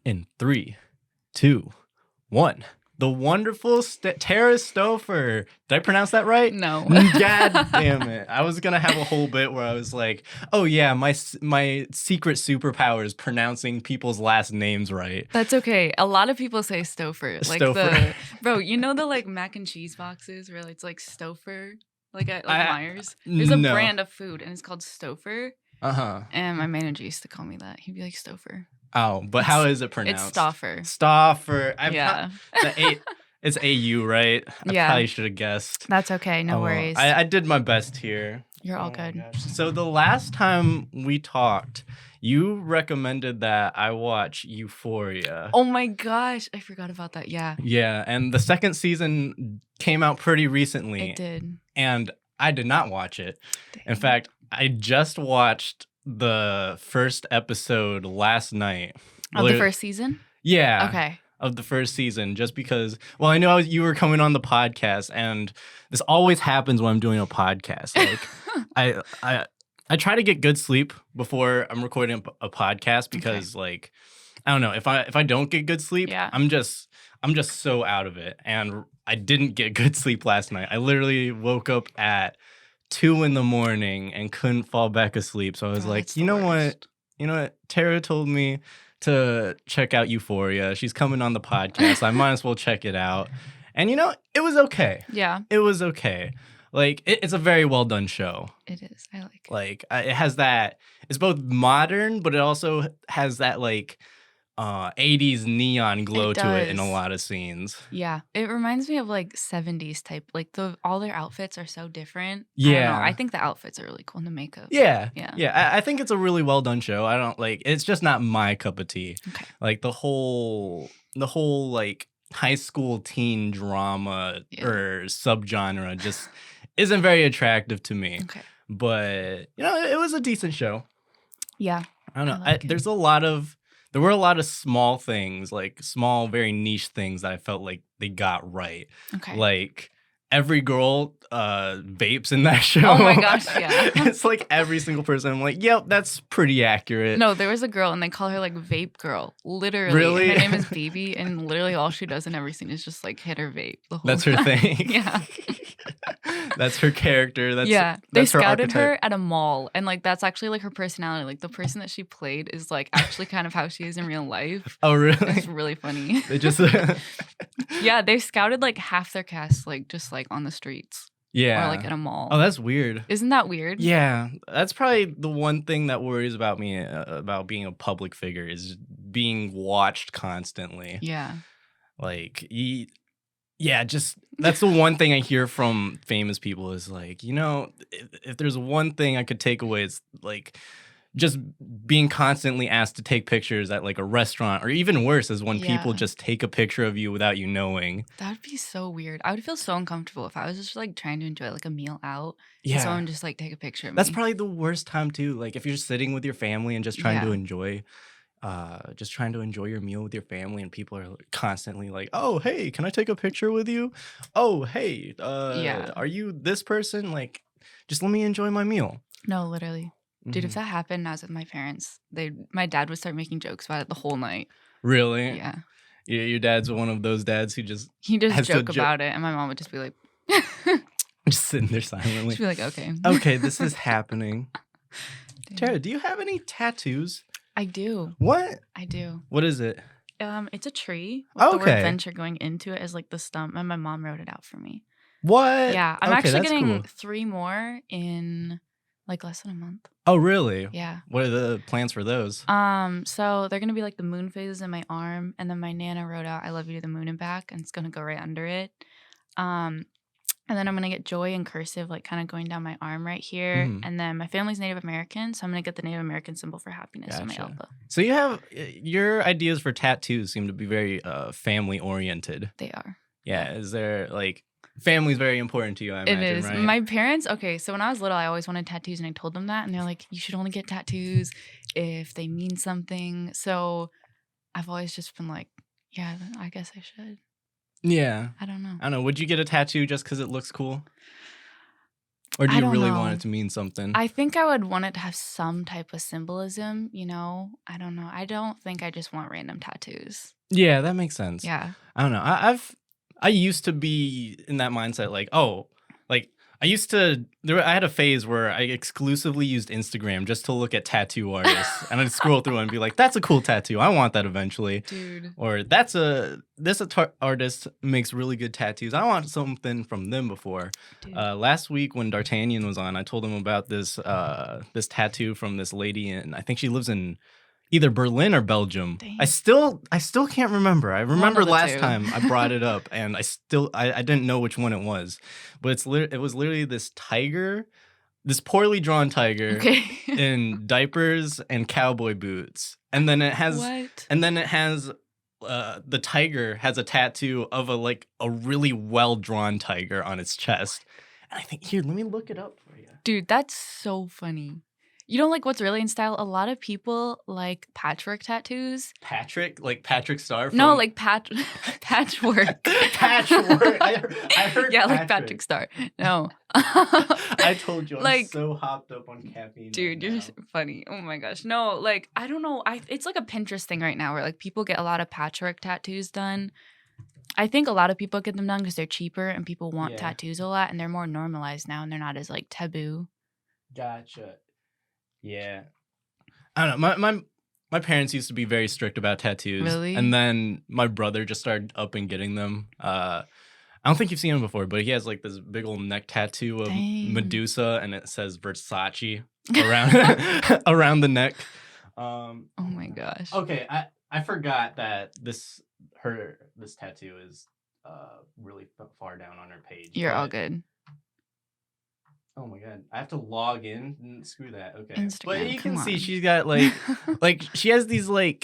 In 3, 2, 1. The wonderful Tara Stauffer. Did I pronounce that right? No. God damn it. I was going to have a whole bit where I was like, oh yeah, my secret superpower is pronouncing people's last names right. That's okay. A lot of people say Stauffer. Like Stauffer. bro, you know the like mac and cheese boxes where it's like Stauffer? Like at Myers? There's a brand of food and it's called Stauffer. Uh-huh. And my manager used to call me that. He'd be like, Stauffer. Oh, but how is it pronounced? It's Stauffer. Stauffer. Yeah. It's AU, right? I probably should have guessed. That's okay. No worries. I did my best here. You're all good. So the last time we talked, you recommended that I watch Euphoria. Oh my gosh. I forgot about that. Yeah. Yeah. And the second season came out pretty recently. It did. And I did not watch it. Dang. In fact, I just watched the first episode last night. Of the first season? Yeah. Okay. Of the first season, just because, well, I know you were coming on the podcast, and this always happens when I'm doing a podcast. Like, I try to get good sleep before I'm recording a podcast because, like, I don't know, if I don't get good sleep, I'm just so out of it, and I didn't get good sleep last night. I literally woke up at 2 a.m. and couldn't fall back asleep. So I was like, you know what? Tara told me to check out Euphoria. She's coming on the podcast. I might as well check it out. And it was okay. Yeah. It was okay. Like, it's a very well done show. It is. I like it. Like, it has that, it's both modern, but it also has that, like, 80s neon glow to it in a lot of scenes. Yeah. It reminds me of, like, 70s type. Like, all their outfits are so different. Yeah. I don't know. I think the outfits are really cool in the makeup. Yeah. I think it's a really well done show. I don't, like, it's just not my cup of tea. Okay. Like, the whole, like, high school teen drama or subgenre just isn't very attractive to me. Okay. But, it was a decent show. Yeah. I don't know. There were a lot of small things, like small, very niche things that I felt like they got right. Okay. Like, every girl vapes in that show. Oh my gosh, yeah. It's like every single person. I'm like, yep, that's pretty accurate. No, there was a girl and they call her like Vape Girl. Literally. Really? Her name is Baby, and literally all she does in every scene is just like hit her vape the whole That's time. her thing. Yeah. That's her character. They scouted her at a mall, and like that's actually like her personality. Like the person that she played is like actually kind of how she is in real life. Oh, really? It's really funny. They just Yeah, they scouted like half their cast like just like on the streets. Yeah. Or like at a mall. Oh, that's weird. Isn't that weird? Yeah. That's probably the one thing that worries about me about being a public figure is being watched constantly. Yeah. Like, just that's the one thing I hear from famous people is like, if there's one thing I could take away, it's like just being constantly asked to take pictures at like a restaurant, or even worse is when people just take a picture of you without you knowing. That'd be so weird. I would feel so uncomfortable if I was just like trying to enjoy like a meal out. Yeah. And someone just like take a picture of me. That's probably the worst time too. Like if you're sitting with your family and just trying to enjoy your meal with your family, and people are constantly like, oh, hey, can I take a picture with you? Oh, hey, are you this person? Like, just let me enjoy my meal. No, literally. Dude, if that happened and I was with my parents, my dad would start making jokes about it the whole night. Really? Yeah. Your dad's one of those dads who just... He just joke about it, and my mom would just be like... just sitting there silently. She'd be like, okay. Okay, this is happening. Tara, do you have any tattoos? I do. What? I do. What is it? It's a tree with the word adventure going into it as like the stump, and my mom wrote it out for me. What? Yeah, I'm actually getting 3 more in like less than a month. Oh, really? Yeah. What are the plans for those? So they're gonna be like the moon phases in my arm, and then my nana wrote out "I love you" to the moon and back, and it's gonna go right under it. And then I'm gonna get joy in cursive, like kind of going down my arm right here. And then my family's Native American, so I'm gonna get the Native American symbol for happiness on my elbow. So you have your ideas for tattoos seem to be very family oriented. They are. Yeah. Is there like family's very important to you? I imagine, it is. Right? My parents. Okay, so when I was little, I always wanted tattoos, and I told them that, and they're like, "You should only get tattoos if they mean something." So I've always just been like, "Yeah, I guess I should." Yeah. I don't know. Would you get a tattoo just because it looks cool? Or do I you don't really know. want it to mean something? I think I would want it to have some type of symbolism, you know? I don't know. I don't think I just want random tattoos. Yeah, that makes sense. Yeah. I don't know. I used to be in that mindset, like, oh, like I used to. I had a phase where I exclusively used Instagram just to look at tattoo artists, and I'd scroll through and be like, "That's a cool tattoo. I want that eventually." Dude. Or this artist makes really good tattoos. I want something from them before. Dude. Last week when D'Artagnan was on, I told him about this this tattoo from this lady, and I think she lives in either Berlin or Belgium. Dang. I still can't remember. I remember of the last two. time I brought it up, and I didn't know which one it was, but it was literally this tiger, this poorly drawn tiger Okay. in diapers and cowboy boots, and then it has What? the tiger has a tattoo of a really well drawn tiger on its chest. And I think, here, let me look it up for you. Dude, that's so funny. You know, like, what's really in style? A lot of people like patchwork tattoos. Like Patrick Star? No, like patchwork. Patchwork. I heard Yeah, like Patrick Star. No. I told you, I'm Like, so hopped up on caffeine. dude, right you're now. funny. Oh my gosh. No, like, I don't know. It's like a Pinterest thing right now where like people get a lot of patchwork tattoos done. I think a lot of people get them done because they're cheaper and people want Yeah. tattoos a lot and they're more normalized now and they're not as like taboo. Gotcha. Yeah. I don't know. My parents used to be very strict about tattoos. Really? And then my brother just started up and getting them. I don't think you've seen him before, but he has like this big old neck tattoo of Dang. Medusa, and it says Versace around around the neck. Oh my gosh. Okay, I forgot that this tattoo is really far down on her page. You're all good. Oh my god, I have to log in. Screw that. Okay, Instagram, but you can come see on. she's got like she has these they're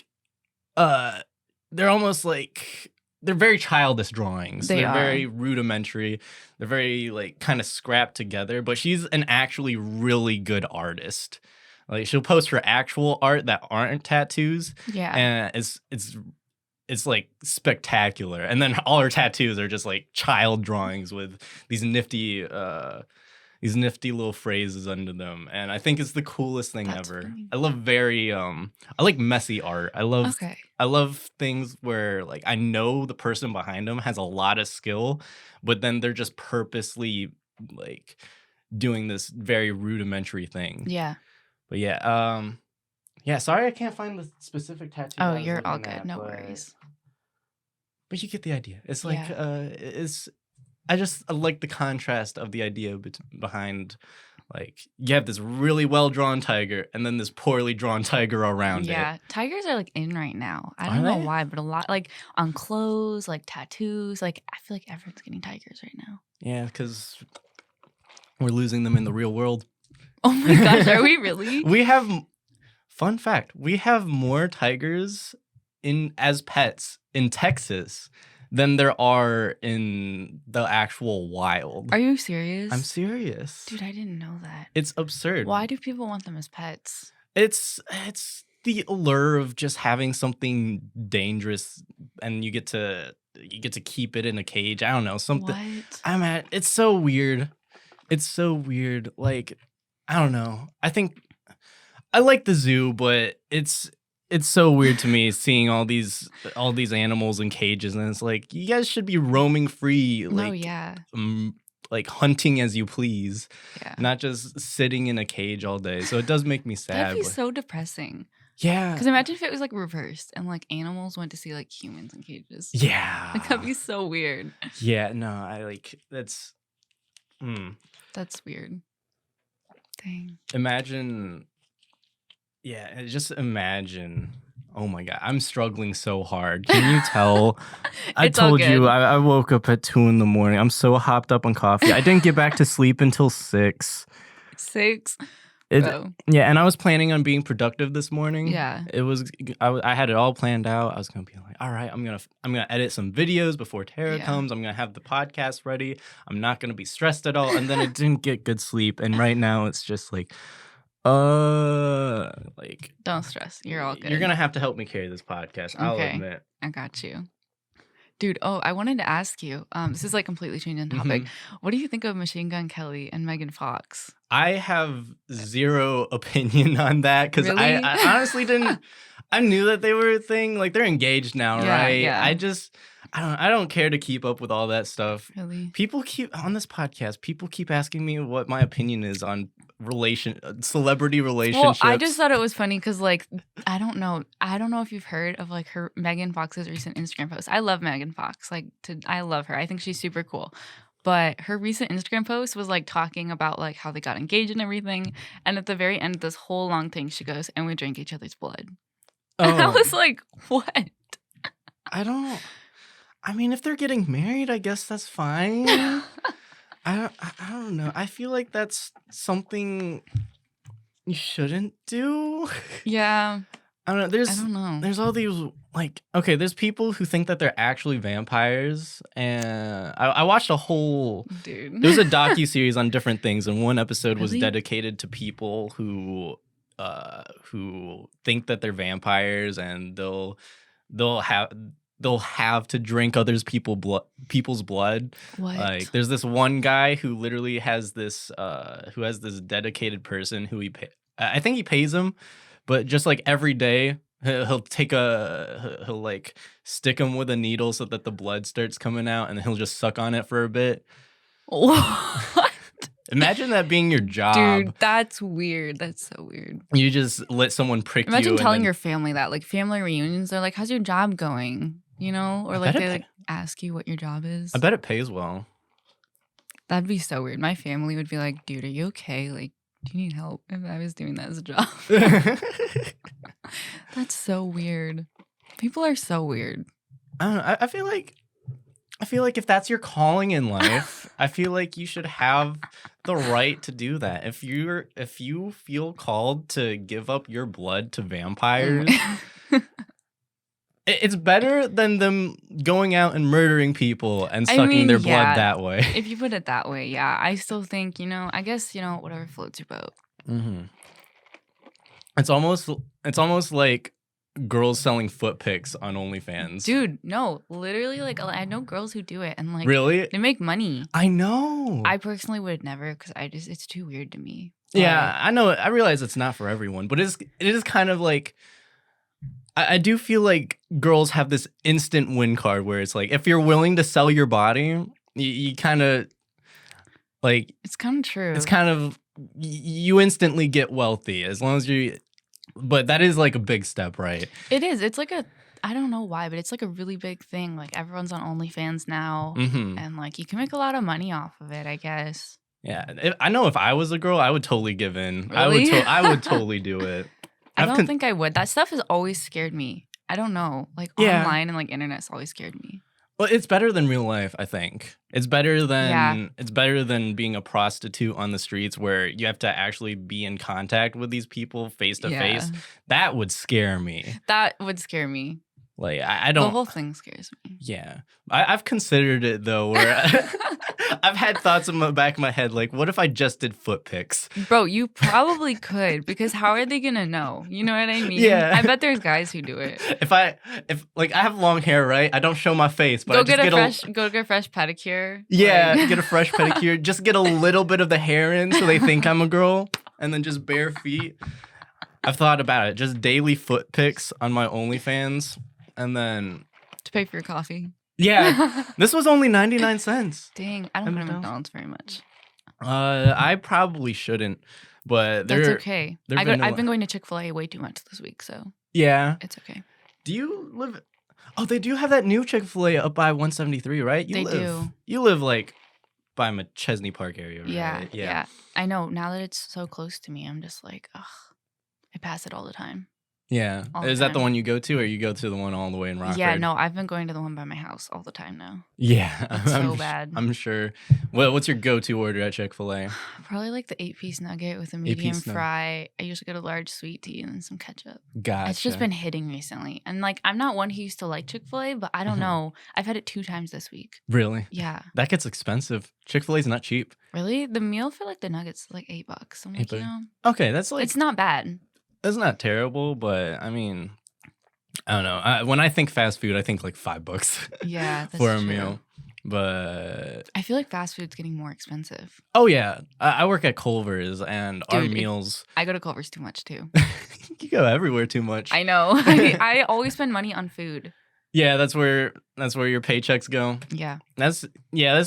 almost like they're very childish drawings. They They're are. very rudimentary. They're very like kind of scrapped together. But she's an actually really good artist. Like she'll post her actual art that aren't tattoos, Yeah. and it's like spectacular. And then all her tattoos are just like child drawings with these nifty little phrases under them. And I think it's the coolest thing That's ever. funny. I love I like messy art. I love things where like I know the person behind them has a lot of skill, but then they're just purposely like doing this very rudimentary thing. Yeah. But yeah, sorry I can't find the specific tattoo. Oh, I was you're all looking good. at, No worries. But you get the idea. It's like Yeah. I like the contrast of the idea behind, like, you have this really well drawn tiger and then this poorly drawn tiger around it. Yeah. Tigers are like in right now. I Are don't know they? why, but a lot like on clothes, like tattoos, like I feel like everyone's getting tigers right now. Yeah, because we're losing them in the real world. Oh my gosh, are we really? Fun fact, we have more tigers as pets in Texas than there are in the actual wild. Are you serious? I'm serious. Dude, I didn't know that. It's absurd. Why do people want them as pets? It's the allure of just having something dangerous, and you get to keep it in a cage. I don't know, something. What? It's so weird. It's so weird. Like, I don't know. I think I like the zoo, but it's so weird to me seeing all these animals in cages, and it's like, you guys should be roaming free, like, No, yeah. like hunting as you please, Yeah. not just sitting in a cage all day. So it does make me sad. That'd be but- so depressing. yeah. Because imagine if it was like reversed and like animals went to see like humans in cages. Yeah. Like that'd be so weird. Yeah. No, I like that's. That's weird. Dang. Imagine. Yeah, just imagine. Oh my god, I'm struggling so hard. Can you tell? I It's all told you good. I woke up at 2 a.m. I'm so hopped up on coffee. I didn't get back to sleep until 6. 6. It- Bro. yeah, and I was planning on being productive this morning. Yeah. It was. I had it all planned out. I was gonna be like, all right, I'm gonna edit some videos before Tara Yeah. comes. I'm gonna have the podcast ready. I'm not gonna be stressed at all. And then I didn't get good sleep. And right now it's just like, like, Don't stress. You're all good. You're gonna have to help me carry this podcast. I'll Okay. admit. I got you. Dude, I wanted to ask you. This is like completely changing topic. What do you think of Machine Gun Kelly and Megan Fox? I have zero opinion on that because Really? I honestly didn't. I knew that they were a thing. Like they're engaged now, Yeah, right? yeah. I don't care to keep up with all that stuff. Really? People keep on this podcast. People keep asking me what my opinion is on celebrity relationships. Well, I just thought it was funny because like I don't know if you've heard of like her Megan Fox's recent Instagram post. I love Megan Fox. I love her. I think she's super cool. But her recent Instagram post was like talking about like how they got engaged and everything. And at the very end of this whole long thing, she goes, "And we drank each other's blood." And I was like, "What?" I mean, if they're getting married, I guess that's fine. I don't know. I feel like that's something you shouldn't do. Yeah. I don't know. There's all these like, okay, there's people who think that they're actually vampires, and I watched a whole. Dude. There was a docuseries on different things, and one episode was Really? dedicated to people who think that they're vampires, and they'll have to drink people's blood. What? Like there's this one guy who literally has this dedicated person who I think he pays him, but just like every day he'll like stick him with a needle so that the blood starts coming out, and then he'll just suck on it for a bit. What? Imagine that being your job. Dude, that's weird. That's so weird. You just let someone prick you. Imagine telling your family that, like family reunions, they're like, "How's your job going?" You know, or like they like ask you what your job is. I bet it pays well. That'd be so weird. My family would be like, "Dude, are you okay? Like, do you need help?" If I was doing that as a job. That's so weird. People are so weird. I don't know. I feel like if that's your calling in life, I feel like you should have the right to do that. If you feel called to give up your blood to vampires, it's better than them going out and murdering people and sucking their blood that way. If you put it that way, yeah. I still think, I guess, whatever floats your boat. Mm-hmm. It's almost like girls selling foot pics on OnlyFans. Dude, no, literally, like I know girls who do it, and like really they make money. I know. I personally would never, because it's too weird to me. Yeah, I know. I realize it's not for everyone, but it is kind of like I do feel like girls have this instant win card where it's like if you're willing to sell your body, you kind of like it's kind of true. It's kind of you instantly get wealthy as long as you. But that is like a big step, right? It is. It's like I don't know why, but it's like a really big thing. Like everyone's on OnlyFans now, and like you can make a lot of money off of it, I guess. Yeah, I know if I was a girl, I would totally give in. Really? I would totally do it. I don't think I would. That stuff has always scared me. I don't know. Like online and like internet's always scared me. Well, it's better than real life, I think. It's better than being a prostitute on the streets where you have to actually be in contact with these people face to face. That would scare me. That would scare me. Like I don't. The whole thing scares me. Yeah, I've considered it though. Where I've had thoughts in the back of my head, like, what if I just did foot pics? Bro, you probably could, because how are they gonna know? You know what I mean? Yeah. I bet there's guys who do it. If I have long hair, right? I don't show my face, but go get a fresh pedicure. Yeah, get a fresh pedicure. Just get a little bit of the hair in so they think I'm a girl, and then just bare feet. I've thought about it. Just daily foot pics on my OnlyFans. And then to pay for your coffee. Yeah, this was only 99 cents. Dang, I don't go to McDonald's very much. I probably shouldn't, but that's okay. I've been going to ChickFilA way too much this week, so yeah, it's okay. Do you live? Oh, they do have that new ChickFilA up by 173, right? They do. You live like by McChesney Park area, right? Yeah. I know. Now that it's so close to me, I'm just like, ugh. I pass it all the time. Yeah. Is that the one you go to, or you go to the one all the way in Rockford? Yeah, no, I've been going to the one by my house all the time now. Yeah. It's so bad. I'm sure. What's your go-to order at ChickFilA? Probably like the 8-piece nugget with a medium fry. I usually get a large sweet tea and some ketchup. Gotcha. It's just been hitting recently. And like, I'm not one who used to like ChickFilA, but I don't know. I've had it 2 times this week. Really? Yeah. That gets expensive. ChickFilA's not cheap. Really? The meal for like the nuggets is like $8. I'm like, Okay, that's like... It's not bad. It's not terrible, but I mean... I don't know. When I think fast food, I think like $5 Yeah, that's for a true. meal. But I feel like fast food's getting more expensive. oh yeah, I work at Culver's, and our Dude, meals. I go to Culver's too much too. You go everywhere too much. I know. I always spend money on food. Yeah, that's where your paychecks go. Yeah. That's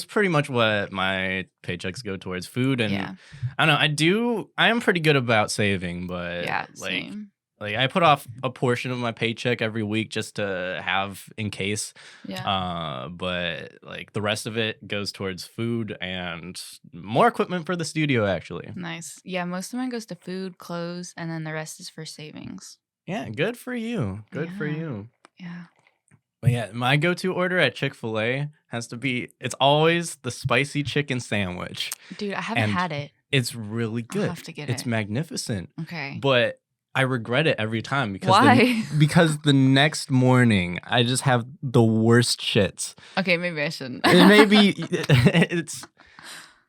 pretty much what my paychecks go towards, food. And Yeah. I don't know, I am pretty good about saving, but Yeah. like Same. I put off a portion of my paycheck every week just to have in case. Yeah. But like the rest of it goes towards food and more equipment for the studio, actually. Nice. Yeah, most of mine goes to food, clothes, and then the rest is for savings. Yeah, good for you. Good for Yeah. you. Yeah. But yeah, my go-to order at ChickFilA has to be, it's always the spicy chicken sandwich. Dude, I haven't And had it. it's really good. I'll have to get It's it. magnificent. Okay. But I regret it every time because Why? because the next morning I just have the worst shits. Okay, maybe I shouldn't. And maybe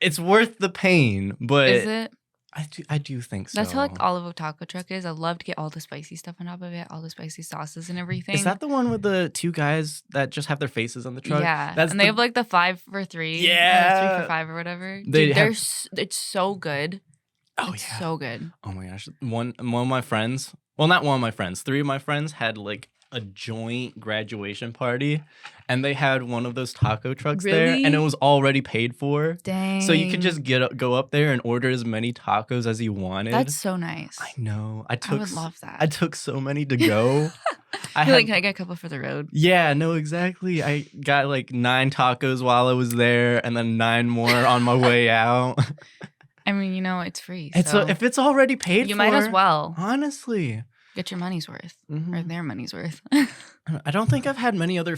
it's worth the pain, but Is it? I do think so. That's how like Olive Taco Truck is. I love to get all the spicy stuff on top of it, all the spicy sauces and everything. Is that the one with the two guys that just have their faces on the truck? Yeah, That's and they have like the 5 for 3. Yeah. or 3 for 5 or whatever. They Dude, have- it's so good. Oh It's yeah. so good. Oh my gosh. One of my friends, well, not one of my friends, 3 of my friends had like a joint graduation party, and they had one of those taco trucks there, Really? and it was already paid for. Dang. So you could just go up there and order as many tacos as you wanted. That's so nice. I know. I would love that. I took so many to go. You're like, can I get a couple for the road? Yeah, no, exactly. I got like 9 tacos while I was there, and then 9 more on my way out. I mean, you know, it's free. And so if it's already paid you for, might as well honestly, get your money's worth Mhm. or their money's worth. I don't think I've had many other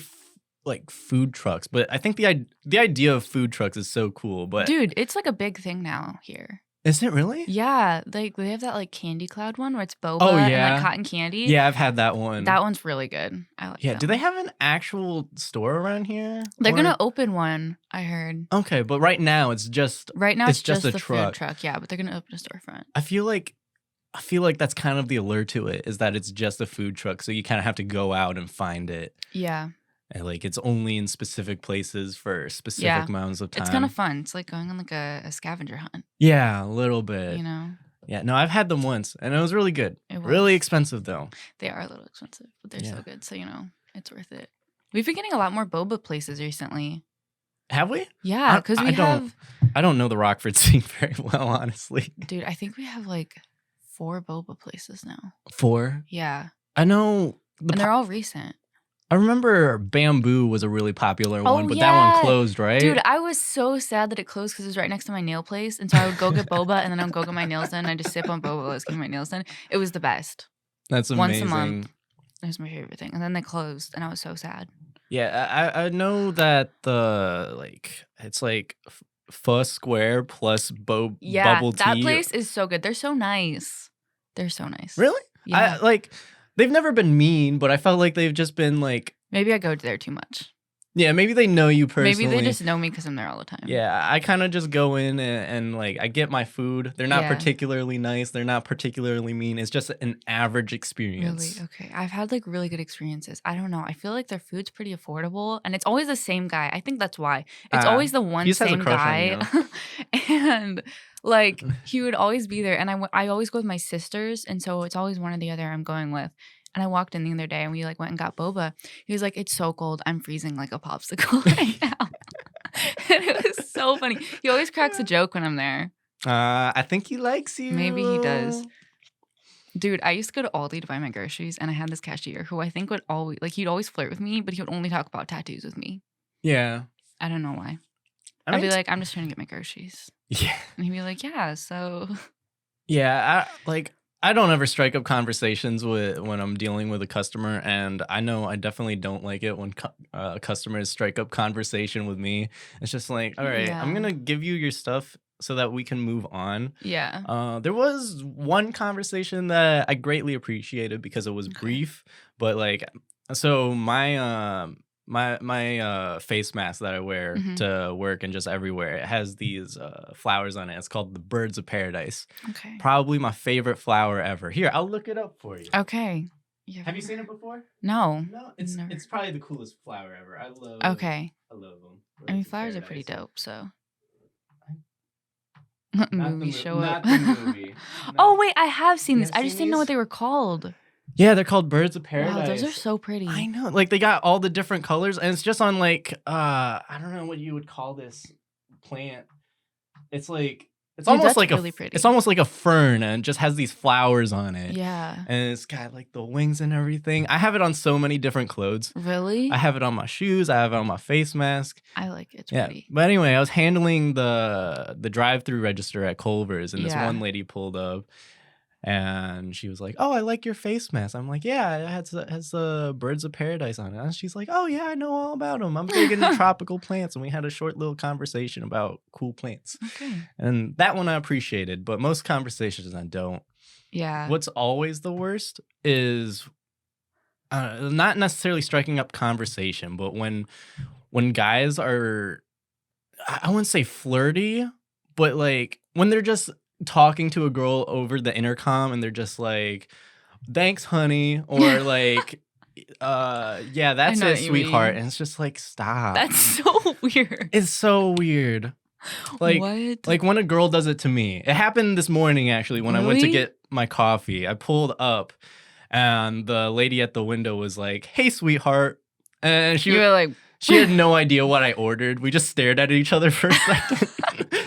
like food trucks, but I think the idea of food trucks is so cool. But Dude, it's like a big thing now here. is it really? Yeah, like they have that like candy cloud one where it's boba Oh, and yeah. like cotton candy. Yeah, I've had that one. That one's really good. I like Yeah, that do they one. have an actual store around here? They're Or- gonna open one, I heard. Okay, but right now it's just. Right now It's it's just just a the truck. food truck, yeah, but they're gonna open a storefront. I feel like that's kind of the allure to it, is that it's just a food truck, so you kind of have to go out and find it. Yeah. And like it's only in specific places for specific Yeah. amounts of time. It's kind of fun. It's like going on like a scavenger hunt, Yeah, a little bit. you know? Yeah, no, I've had them once, and it was really good. It Really was. expensive though. They are a little expensive, but they're Yeah. so good. So, you know, it's worth it. We've been getting a lot more boba places recently. Have we? Yeah, because we I don't- have, I don't know the Rockford scene very well, honestly. dude, I think we have like 4 boba places now. 4. Yeah. I know. And they're all recent. I remember Bamboo was a really popular Oh, one, but that one yeah. closed, right? Dude, I was so sad that it closed because it was right next to my nail place. And so I would go get boba and then I'd go get my nails done. I just sip on boba while I was getting my nails done. It was the best. That's once a amazing. month. It was my favorite thing. And then they closed and I was so sad. Yeah, I know that it's like Fuss Square plus Yeah, bubble tea. that place is so good. They're so nice. They're so nice. Really? Yeah. They've never been mean, but I felt like they've just been like, Maybe I go there too much. yeah, maybe they know you personally. Maybe they just know me because I'm there all the time. Yeah, I kind of just go in and like I get my food. They're not Yeah. particularly nice. They're not particularly mean. It's just an average experience. Really? Okay. I've had like really good experiences. I don't know. I feel like their food's pretty affordable and it's always the same guy. I think that's why. It's always the one he just has a same crush on guy. And like he would always be there. And I always go with my sisters. And so it's always one or the other I'm going with. And I walked in the other day and we like went and got boba. He was like, "It's so cold. I'm freezing like a popsicle right now." And it was so funny. He always cracks a joke when I'm there. I think he likes you. Maybe he does. Dude, I used to go to Aldi to buy my groceries, and I had this cashier who I think would always, like, he'd always flirt with me, but he would only talk about tattoos with me. Yeah. I don't know why. I I'd mean, be like, "I'm just trying to get my groceries." yeah. And he'd be like, "Yeah, so." Yeah, I don't ever strike up conversations when I'm dealing with a customer, and I know I definitely don't like it when customers strike up conversation with me. It's just like, all right, I'm Yeah. gonna give you your stuff so that we can move on. Yeah. There was one conversation that I greatly appreciated because it was Okay. brief, but like, so my face mask that I wear Mhm. to work and just everywhere, it has these flowers on it. It's called the Birds of Paradise. Okay. Probably my favorite flower ever. Here, I'll look it up for you. Okay. Have you seen it before? No. No, it's probably the coolest flower ever. I love them. I mean, flowers are pretty dope, so. Not Movies show up. Not the movie. No. Oh, wait, I have seen this. I seen just didn't know these? what they were called. Yeah, they're called birds of paradise. Wow, those are so pretty. I know. Like, they got all the different colors, and it's just on, like, I don't know what you would call this plant. It's like, it's almost like really pretty. It's almost like a fern, and it just has these flowers on it. Yeah. And it's got, like, the wings and everything. I have it on so many different clothes. Really? I have it on my shoes. I have it on my face mask. I like it. It's pretty. But anyway, I was handling the drive-through register at Culver's, and this one lady pulled up, and she was like, "Oh, I like your face mask." I'm like, "Yeah, it has birds of paradise on it." And she's like, "Oh yeah, I know all about them. I'm big into tropical plants." And we had a short little conversation about cool plants. Okay. And that one I appreciated, but most conversations I don't. Yeah. What's always the worst is not necessarily striking up conversation, but when guys are, I wouldn't say flirty, but like when they're just talking to a girl over the intercom and they're just like, "Thanks, honey," or like, "Yeah, that's it, sweetheart," and it's just like, stop. That's so weird. It's so weird. Like, what? Like when a girl does it to me. It happened this morning actually when I went to get my coffee. I pulled up and the lady at the window was like, "Hey, sweetheart," and you were like. She had no idea what I ordered. We just stared at each other for a second.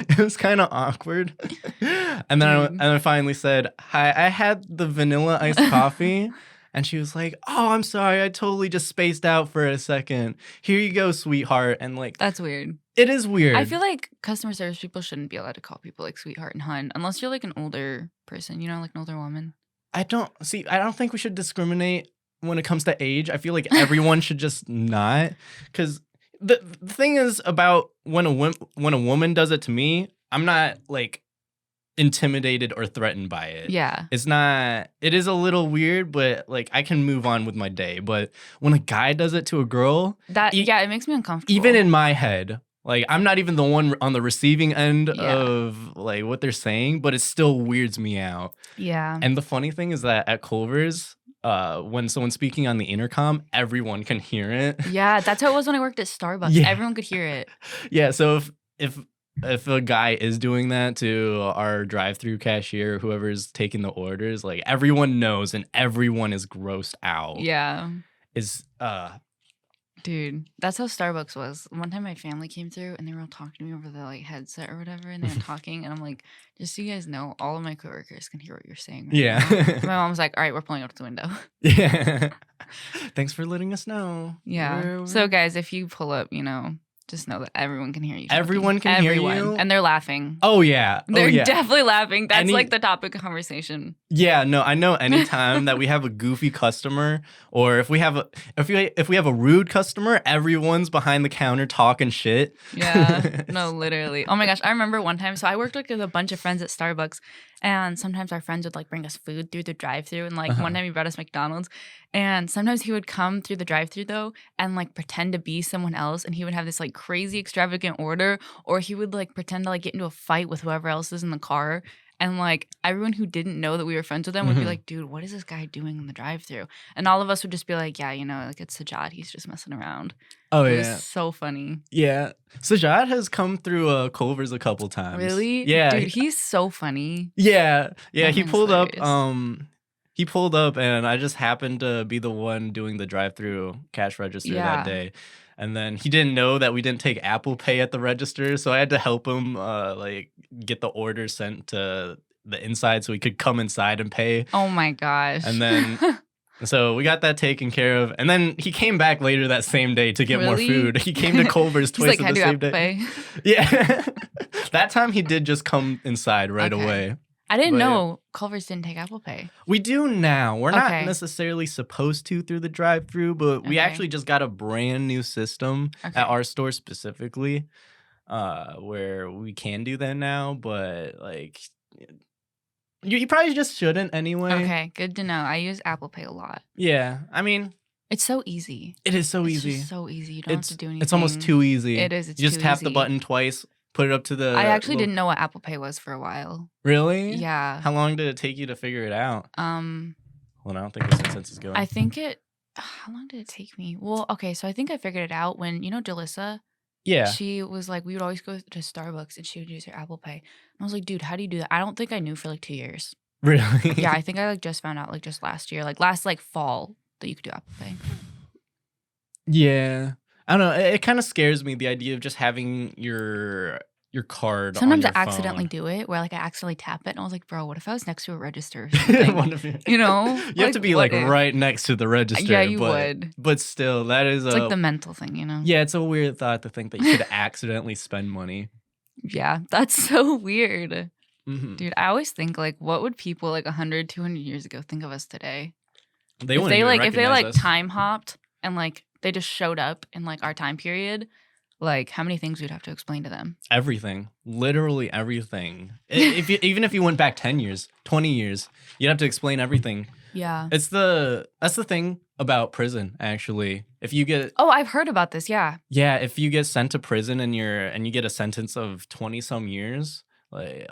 It was kind of awkward. And then I finally said, "Hi, I had the vanilla iced coffee." And she was like, "Oh, I'm sorry. I totally just spaced out for a second. Here you go, sweetheart." And like, that's weird. It is weird. I feel like customer service people shouldn't be allowed to call people like sweetheart and hun unless you're like an older person, like an older woman. I don't think we should discriminate when it comes to age. I feel like everyone should just not, because the thing is about when a woman does it to me, I'm not like intimidated or threatened by it. Yeah. It is a little weird, but like I can move on with my day. But when a guy does it to a girl, it makes me uncomfortable. Even in my head, like I'm not even the one on the receiving end of like what they're saying, but it still weirds me out. Yeah. And the funny thing is that at Culver's, when someone's speaking on the intercom, everyone can hear it. Yeah, that's how it was when I worked at Starbucks. Yeah. Everyone could hear it. Yeah, so if a guy is doing that to our drive-through cashier, whoever's taking the orders, like everyone knows and everyone is grossed out. Yeah. Dude, that's how Starbucks was. One time my family came through and they were all talking to me over the like headset or whatever, and they were talking, and I'm like, just so you guys know, all of my coworkers can hear what you're saying right Yeah. now. My mom's like, all right, we're pulling up the window. Yeah. Thanks for letting us know. Yeah. So guys, if you pull up, just know that everyone can hear you. Everyone can hear you? And they're laughing. Oh, yeah. They're definitely laughing. That's like the topic of conversation. Yeah, no, I know anytime that we have a goofy customer, or if we have a rude customer, everyone's behind the counter talking shit. Yeah. No, literally. Oh my gosh. I remember one time, so I worked with a bunch of friends at Starbucks, and sometimes our friends would like bring us food through the drive-thru, and like one time he brought us McDonald's, and sometimes he would come through the drive-thru though and like pretend to be someone else, and he would have this like crazy extravagant order, or he would like pretend to like get into a fight with whoever else is in the car. And, like, everyone who didn't know that we were friends with them would be like, dude, what is this guy doing in the drive-thru? And all of us would just be like, yeah, like, it's Sajad. He's just messing around. Oh, It was so funny. Yeah. Sajad has come through Culver's a couple times. Really? Yeah. Dude, he's so funny. Yeah. Yeah, That he man's pulled up. hilarious. He pulled up, and I just happened to be the one doing the drive-thru cash register that day. And then he didn't know that we didn't take Apple Pay at the register, so I had to help him like get the order sent to the inside so he could come inside and pay. Oh my gosh. And then so we got that taken care of. And then he came back later that same day to get more food. He came to Culver's twice like, in the same day. Yeah. That time he did just come inside right away. I didn't know Culver's didn't take Apple Pay. We do now. We're not necessarily supposed to through the drive-thru, but we actually just got a brand new system at our store specifically, where we can do that now. But like, you probably just shouldn't anyway. Okay, good to know. I use Apple Pay a lot. Yeah, I mean, it's so easy. It is so easy. It's just so easy. You don't have to do anything. It's almost too easy. It is. You just tap the button twice. Put it up to the. I actually didn't know what Apple Pay was for a while. Really? Yeah. How long did it take you to figure it out? Hold on, I don't think this incense is going. I think it. How long did it take me? Well, okay, so I think I figured it out when Jalissa. Yeah. She was like, we would always go to Starbucks and she would use her Apple Pay. And I was like, dude, how do you do that? I don't think I knew for like 2 years. Really? Yeah, I think I like just found out like just last year, like last like fall that you could do Apple Pay. Yeah. I don't know. It kind of scares me, the idea of just having your card Sometimes on I your accidentally phone. do it where like I accidentally tap it and I was like, bro, what if I was next to a register or something? One of you. You know? You have to be like what if? right next to the register. Yeah, you but, would. But still, that is It's like the mental thing, you know? Yeah, it's a weird thought to think that you could accidentally spend money. Yeah, that's so weird. Mm-hmm. Dude, I always think like, what would people like 100, 200 years ago think of us today? They if wouldn't they even like if they recognize like us. time hopped and like they just showed up in like our time period, like how many things we'd have to explain to them? Everything, literally everything. Even if you went back 10 years, 20 years, you'd have to explain everything. Yeah. That's the thing about prison, actually. If you get I've heard about this. Yeah. if you get sent to prison and you get a sentence of 20 some years, like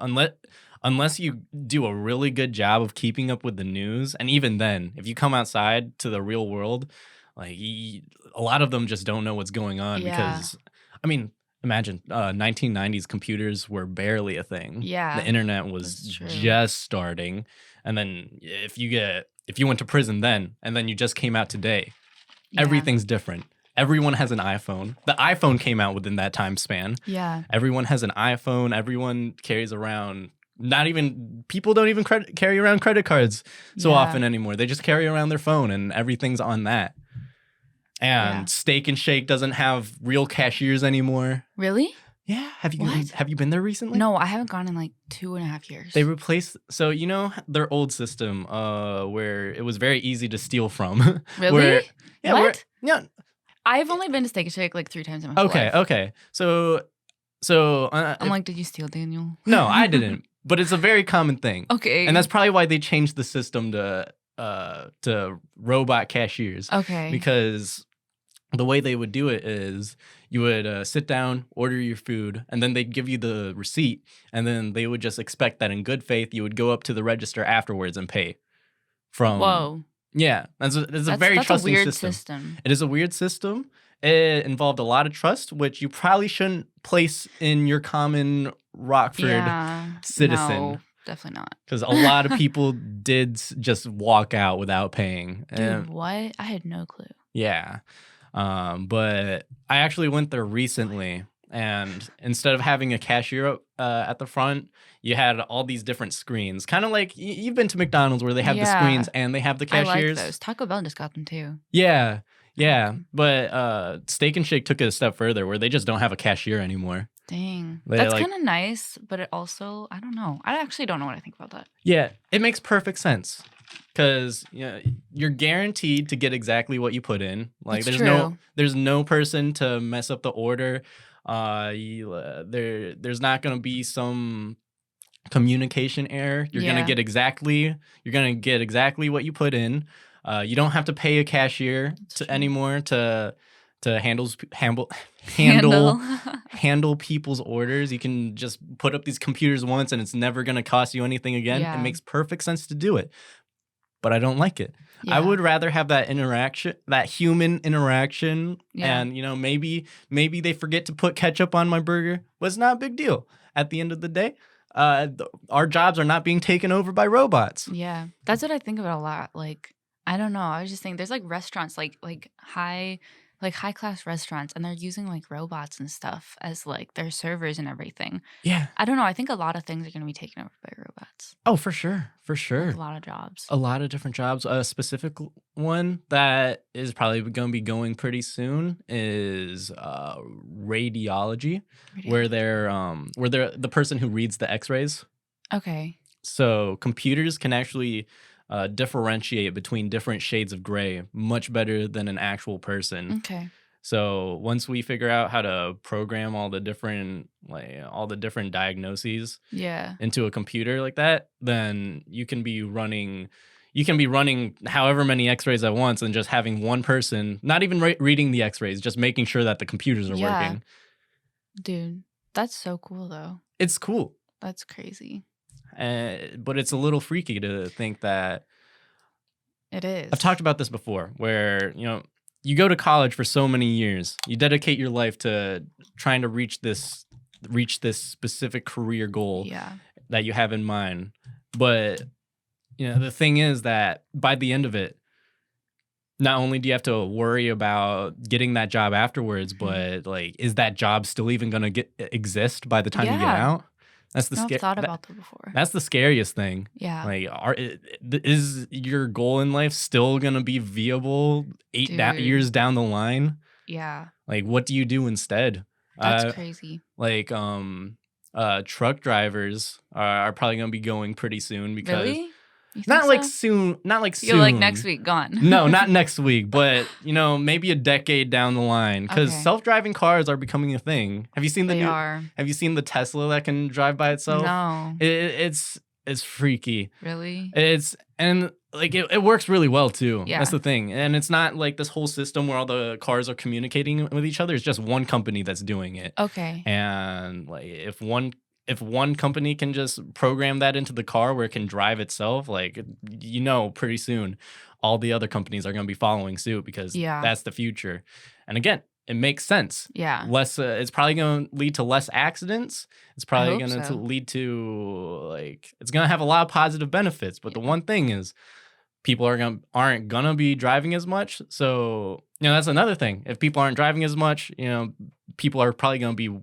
unless you do a really good job of keeping up with the news, and even then, if you come outside to the real world, like a lot of them just don't know what's going on. Yeah. Because I mean, imagine 1990s computers were barely a thing. Yeah, The internet was that's true. just starting. And then if you went to prison then and then you just came out today, Yeah. everything's different. Everyone has an iPhone. The iPhone came out within that time span. Yeah. Everyone has an iPhone. Everyone carries around. People don't even carry around credit cards so Yeah. often anymore. They just carry around their phone and everything's on that. And Yeah. Steak and Shake doesn't have real cashiers anymore. Really? Yeah. Have What? you been there recently? No, I haven't gone in like 2.5 years. They replaced their old system where it was very easy to steal from. Really? What? Yeah. I've only been to Steak and Shake like 3 times in my whole life. Okay. So I'm like, did you steal, Daniel? no, I didn't. But it's a very common thing. Okay. And that's probably why they changed the system to robot cashiers. okay. Because the way they would do it is you would sit down, order your food, and then they'd give you the receipt, and then they would just expect that in good faith you would go up to the register afterwards and pay. Whoa. Yeah, it's a very that's trusting a weird system. It is a weird system. It involved a lot of trust, which you probably shouldn't place in your common Rockford citizen. No, definitely not. Because a lot of people did just walk out without paying. Dude, what? I had no clue. Yeah. But I actually went there recently, and instead of having a cashier at the front, you had all these different screens. Kind of like you've been to McDonald's where they have the Yeah. screens and they have the cashiers. I like those. Taco Bell just got them too. Yeah. But Steak and Shake took it a step further where they just don't have a cashier anymore. Dang. They, That's like- kind of nice, but it also, I don't know. I actually don't know what I think about that. Yeah, it makes perfect sense. Because you're guaranteed to get exactly what you put in. Like That's there's no person to mess up the order. There's not going to be some communication error. You're Yeah. gonna get exactly what you put in. You don't have to pay a cashier true. anymore to handle people's orders. You can just put up these computers once and it's never going to cost you anything again. Yeah. It makes perfect sense to do it. But I don't like it. Yeah. I would rather have that interaction, that human interaction. Yeah. And, maybe they forget to put ketchup on my burger. But it's not a big deal. At the end of the day, our jobs are not being taken over by robots. Yeah. That's what I think about a lot. Like, I don't know. I was just thinking there's like restaurants, like high class restaurants, and they're using like robots and stuff as like their servers and everything. Yeah. I don't know. I think a lot of things are going to be taken over by robots. Oh, for sure. For sure. Like a lot of jobs. A lot of different jobs. A specific one that is probably going to be going pretty soon is radiology, where they're the person who reads the X-rays. Okay. So computers can actually differentiate between different shades of gray much better than an actual person. Okay. So once we figure out how to program all the different diagnoses Yeah. into a computer like that, then you can be running however many x-rays at once and just having one person not even reading the x-rays, just making sure that the computers are working. Dude, that's so cool though. It's cool. That's crazy. But it's a little freaky to think that It is. I've talked about this before, where you go to college for so many years, you dedicate your life to trying to reach this specific career goal that you have in mind. But the thing is that by the end of it, not only do you have to worry about getting that job afterwards, but like, is that job still even going to exist by the time you get out? That's the I've thought about that before. That's the scariest thing. Yeah. Like, is your goal in life still gonna be viable 8 years down the line? Yeah. Like, what do you do instead? That's crazy. Like, truck drivers are probably gonna be going pretty soon because. Really? Not like soon. You're like next week gone. No, not next week, but maybe a decade down the line, because self-driving cars are becoming a thing. Have you seen Have you seen the Tesla that can drive by itself? No. It's freaky. Really? It works really well too. Yeah. That's the thing, and it's not like this whole system where all the cars are communicating with each other. It's just one company that's doing it. Okay. And like if one company can just program that into the car where it can drive itself, like, pretty soon all the other companies are going to be following suit, because that's the future. And again, it makes sense. Yeah. It's probably going to lead to less accidents. It's probably going to lead to it's going to have a lot of positive benefits. But the one thing is, people aren't going to be driving as much. So, that's another thing. If people aren't driving as much, people are probably going to be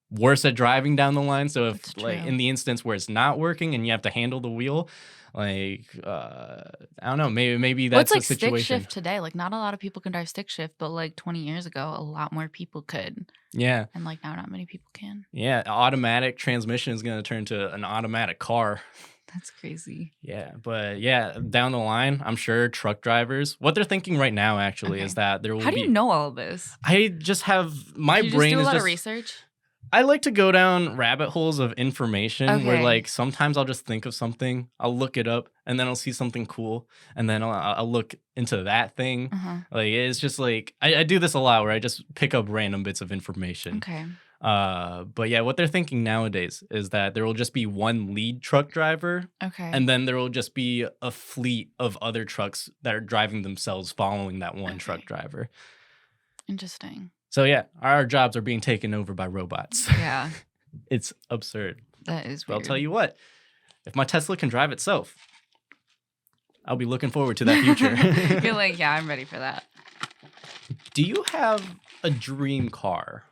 worse at driving down the line. So if in the instance where it's not working and you have to handle the wheel, I don't know, maybe that's a situation. Stick shift today? Like, not a lot of people can drive stick shift, but like 20 years ago, a lot more people could. Yeah. And like now, not many people can. Yeah, automatic transmission is going to turn to an automatic car. That's crazy. Yeah, but down the line, I'm sure truck drivers, what they're thinking right now actually is that there will be. How do you know all of this? I just have my brain do a is lot just of research. I like to go down rabbit holes of information where sometimes I'll just think of something, I'll look it up, and then I'll see something cool, and then I'll look into that thing. It's just I do this a lot where I just pick up random bits of information. Okay. But what they're thinking nowadays is that there will just be one lead truck driver. Okay. And then there will just be a fleet of other trucks that are driving themselves following that one truck driver. Interesting. So our jobs are being taken over by robots. Yeah. It's absurd. That is But weird. I'll tell you what, if my Tesla can drive itself, I'll be looking forward to that future. You're like, yeah, I'm ready for that. Do you have a dream car?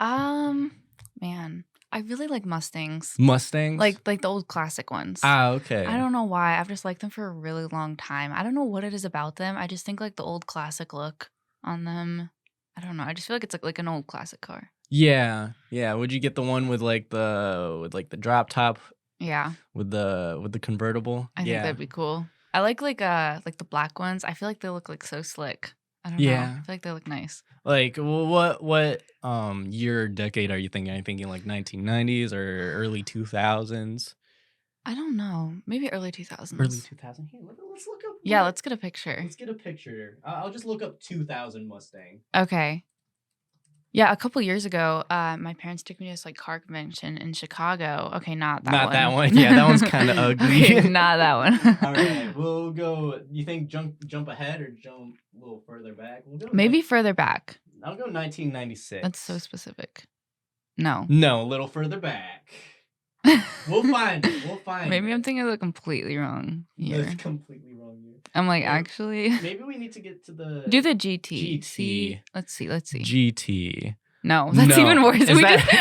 Man, I really like Mustangs. Mustangs? Like the old classic ones. Ah, okay. I don't know why. I've just liked them for a really long time. I don't know what it is about them. I just think like the old classic look on them. I don't know. I just feel like it's like an old classic car. Yeah. Would you get the one with the drop top? Yeah. With the convertible? I think that'd be cool. I like the black ones. I feel like they look like so slick. I don't know. I feel like they look nice. Like, what year or decade are you thinking? Are you thinking like 1990s or early 2000s? I don't know. Maybe early 2000s. Early 2000s? Hey, let's look up. Yeah, let's get a picture. Let's get a picture. I'll just look up 2000 Mustang. Okay. Yeah, a couple years ago, my parents took me to this car convention in Chicago. Okay, not that one. Not that one. Yeah, that one's kind of ugly. Okay, not that one. All right, we'll go. You think jump ahead or jump a little further back? We'll go maybe further back. I'll go 1996. That's so specific. No, a little further back. We'll find it. Maybe I'm thinking of the completely wrong year. That's completely wrong year. I'm like, actually. Maybe we need to get to the... Do the GT. GT. Let's see. GT. No, that's even worse.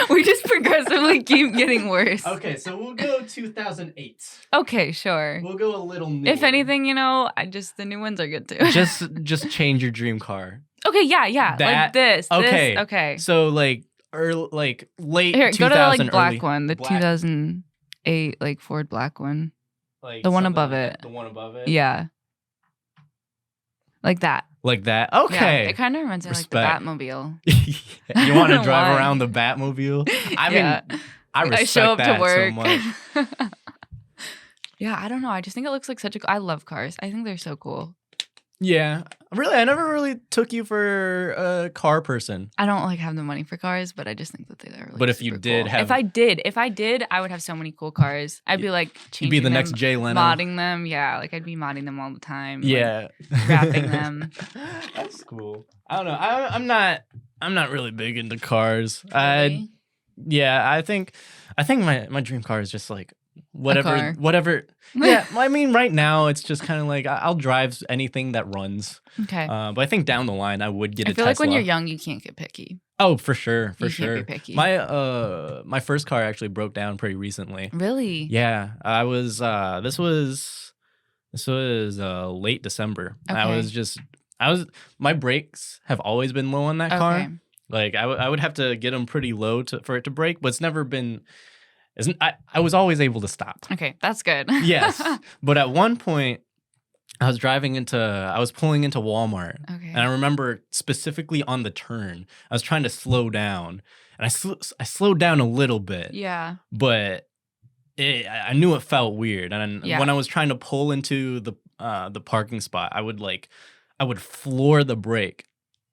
We just progressively keep getting worse. Okay, so we'll go 2008. Okay, sure. We'll go a little newer. If anything, the new ones are good too. just change your dream car. Okay, yeah. Like this. Okay. This, okay. So late Here, 2000, go to the black early, one, the 2008 Ford black one. The one above it. The one above it? Yeah. Like that. Like that? Okay. Yeah, it kind of reminds me of like the Batmobile. You want to drive around the Batmobile? I mean, I respect show up that to work. so much. Yeah, I don't know. I just think it looks like I love cars. I think they're so cool. Yeah, Really, I never really took you for a car person. I don't like have the money for cars, but I just think that they're like But if you super did cool. have- if I did, I would have so many cool cars. I'd be like changing You'd be the them, next Jay Leno. modding them. Yeah, like I'd be modding them all the time. like, Yeah, wrapping them. That's cool. I don't know. I'm not really big into cars. Really? I think my dream car is just like car. whatever. Yeah, I mean, right now it's just kind of like I'll drive anything that runs. Okay. But I think down the line I would get a I feel Tesla. like when you're young, you can't get picky. Oh, for sure, You can't be picky. My first car actually broke down pretty recently. Really? Yeah, I was. This was late December. Okay. My brakes have always been low on that car. Okay. Like I would have to get them pretty low for it to break, but it's never been. I was always able to stop. Okay, that's good. Yes, but at one point, I was pulling into Walmart, Okay. and I remember specifically on the turn, I was trying to slow down, and I slowed down a little bit, Yeah. but I knew it felt weird, and Yeah. when I was trying to pull into the parking spot, I would floor the brake,